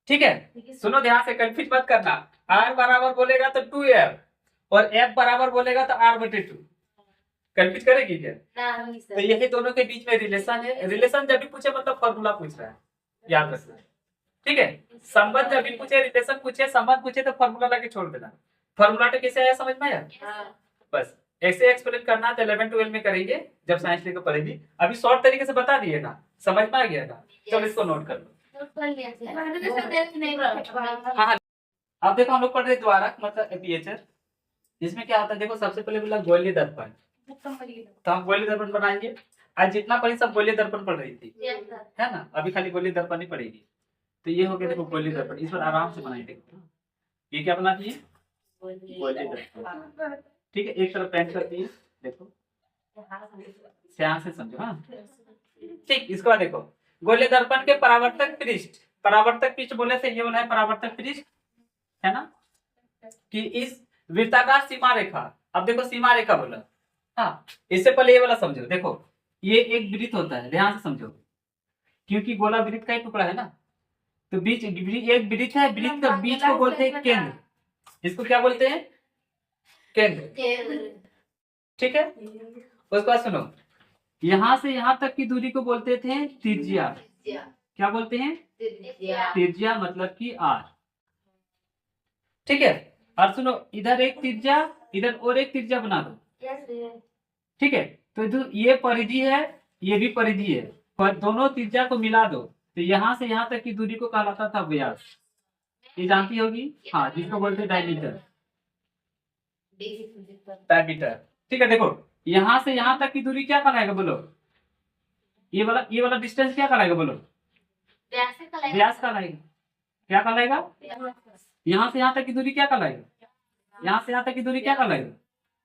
ठीक है, सुनो ध्यान से, कंफ्यूज मत करना। r बराबर बोलेगा तो 2f और f बराबर बोलेगा तो r/2। कंफ्यूज करेगी क्या? तो यही दोनों के बीच में रिलेशन है। रिलेशन जब भी पूछे मतलब फॉर्मूला पूछ रहा है, याद रखना। ठीक है, संबंध जब भी पूछे, रिलेशन पूछे, संबंध पूछे तो फॉर्मूला लगा के छोड़ देना। फॉर्मूला तो कैसे आया समझ में आया? बस ऐसे एक्सप्लेन करना तो 11 12 में करेंगे जब साइंस लेकर पढ़ेगी। अभी शॉर्ट तरीके से बता दिए ना, समझ में आ गया ना? चलो इसको नोट कर लो। हाँ, अब देखो हम लोग पढ़ रहे द्वारक मतलब एपीएचर। इसमें क्या होता है देखो, सबसे पहले बोला गोलीय दर्पण, तो हम गोलीय दर्पण बनाएंगे। आज जितना पढ़ी सब गोलीय दर्पण पढ़ रही थी, है ना? अभी खाली गोलीय दर्पण ही पढ़ेगी। तो ये हो गया देखो गोलीय दर्पण, इस पर आराम से बनाएंगे। ये क्या बनाती है? गोलीय दर्पण। ठीक है, एक तरफ पेंट करती है, देखो ध्यान से समझो। हाँ ठीक, इसके बाद देखो गोलीय दर्पण के परावर्तक पृष्ठ। परावर्तक पृष्ठ बोले थे, ये वाला है परावर्तक पृष्ठ, है ना? कि इस वृत्ताकार सीमा रेखा, अब देखो सीमा रेखा बोला। हाँ, इससे पहले ये वाला समझो। देखो ये एक वृत्त होता है, ध्यान से समझो, क्योंकि गोला वृत्त का ही टुकड़ा है ना। तो बीच एक वृत्त है, वृत्त का बीच को बोलते हैं केंद्र। इसको क्या बोलते हैं? केंद्र। ठीक है, उसके बाद सुनो, यहाँ से यहाँ तक की दूरी को बोलते थे त्रिज्या। क्या बोलते हैं? त्रिज्या मतलब कि r। ठीक है, और सुनो इधर एक त्रिज्या, इधर और एक त्रिज्या बना दो। ठीक है, तो ये परिधि है, ये भी परिधि है, पर दोनों त्रिज्या को मिला दो तो यहाँ से यहाँ तक की दूरी को कहलाता था व्यास। ये जानती होगी? हाँ, जिसको बोलते हैं डायमीटर। डायमीटर। ठीक है, देखो यहाँ से यहाँ तक की दूरी क्या कहलाएगा बोलो? ये वाला डिस्टेंस क्या कहलाएगा बोलो? व्यास कहलाएगा। क्या कहलाएगा? यहाँ से यहाँ तक की दूरी क्या कहलाएगा? यहाँ से यहाँ तक की दूरी क्या कहलाएगा?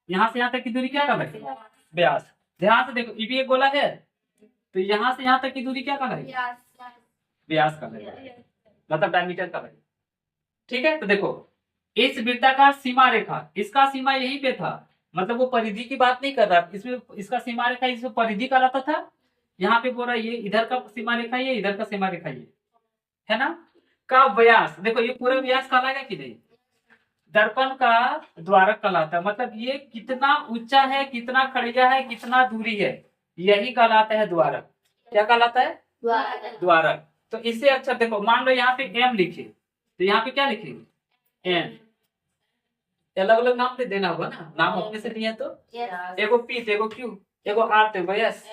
यहाँ से यहाँ तक की दूरी क्या कहलाएगा? व्यास। ध्यान से देखो, ये भी एक गोला है, तो यहाँ से यहाँ तक की दूरी क्या कहलाएगी? व्यास कहलाएगा, मतलब डायमीटर कहलाएगा। ठीक है, तो देखो इस वृत्ताकार सीमा रेखा, इसका सीमा यहीं पे था, मतलब वो परिधि की बात नहीं कर रहा, इसमें इसका सीमा रेखा इसमें परिधि कहलाता था। यहाँ पे बोल रहा ये इधर का सीमा रेखा, ये इधर का सीमा रेखा, ये है ना, का व्यास। देखो ये पूरा व्यास कहलाएगा कि नहीं? दर्पण का द्वारक कहलाता है, मतलब ये कितना ऊंचा है, कितना खड़िया है, कितना दूरी है, यही कहलाता है द्वारक। क्या कहलाता है? द्वारक। तो इससे अच्छा देखो, मान लो यहाँ पे एम लिखे, तो यहाँ पे क्या लिखेंगे? एन। अलग अलग नाम पे देना होगा ना, नाम अपने से नहीं है तो एगो पी, एगो क्यू, एगो आर, एगो एस।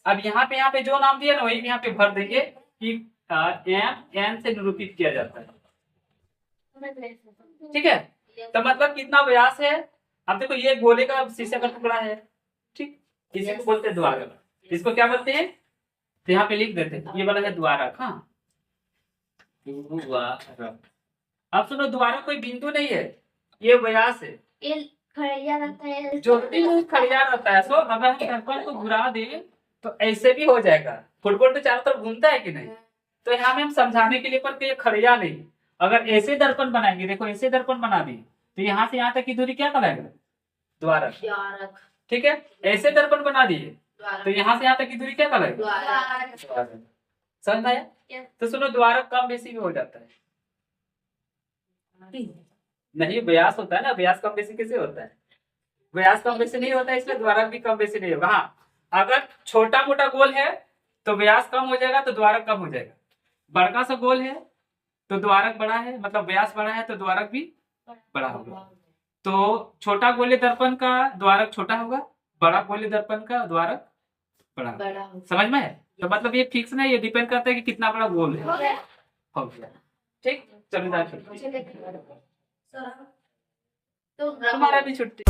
अब यहाँ पे जो नाम दिया ना वही यहाँ पे भर देंगे कि एम एन से निरूपित किया जाता है। ठीक है, तो मतलब कितना व्यास है। अब देखो ये गोले का शीशे का टुकड़ा है, ठीक, इसी को बोलते हैं द्वारक। इसको क्या बोलते हैं? तो यहाँ पे लिख देते हैं, ये वाला है द्वारक। हाँ, द्वारक। अब सुनो, द्वारक कोई बिंदु नहीं है, ये व्यास है, खड़िया रहता है, जो खड़िया रहता है। सो अगर हम दर्पण को घुरा दे तो ऐसे भी हो जाएगा। फुटबॉल तो चारों तरफ घूमता है कि नहीं? तो यहाँ में हम समझाने के लिए पर ये खड़िया नहीं, अगर ऐसे दर्पण बनाएंगे, देखो ऐसे दर्पण बना दिए तो यहाँ से यहाँ तक की दूरी क्या कहलाएगा? द्वारक। ठीक है, ऐसे दर्पण बना दिए तो यहाँ से यहाँ तक की दूरी क्या कहलाएगा? समझ में आया? तो सुनो, द्वारक कम बेसी में हो जाता है नहीं, व्यास होता है ना, व्यास कम बेसी कैसे होता है? व्यास कम बेसी नहीं होता है, इसलिए द्वारक भी कम बेसी नहीं होगा। हाँ, अगर छोटा मोटा गोल है तो व्यास कम हो जाएगा तो द्वारक कम हो जाएगा। बड़का सा गोल है तो द्वारक बड़ा है, मतलब व्यास बड़ा है तो द्वारक भी बड़ा होगा। तो छोटा गोले दर्पण का द्वारक छोटा होगा, बड़ा गोले दर्पण का द्वारक बड़ा होगा। समझ में है? तो मतलब ये फिक्स नहीं, ये डिपेंड करता है कि कितना बड़ा गोल है। हो गया, ठीक, चलो जाओ, तो तुम्हारा भी छुट्टी।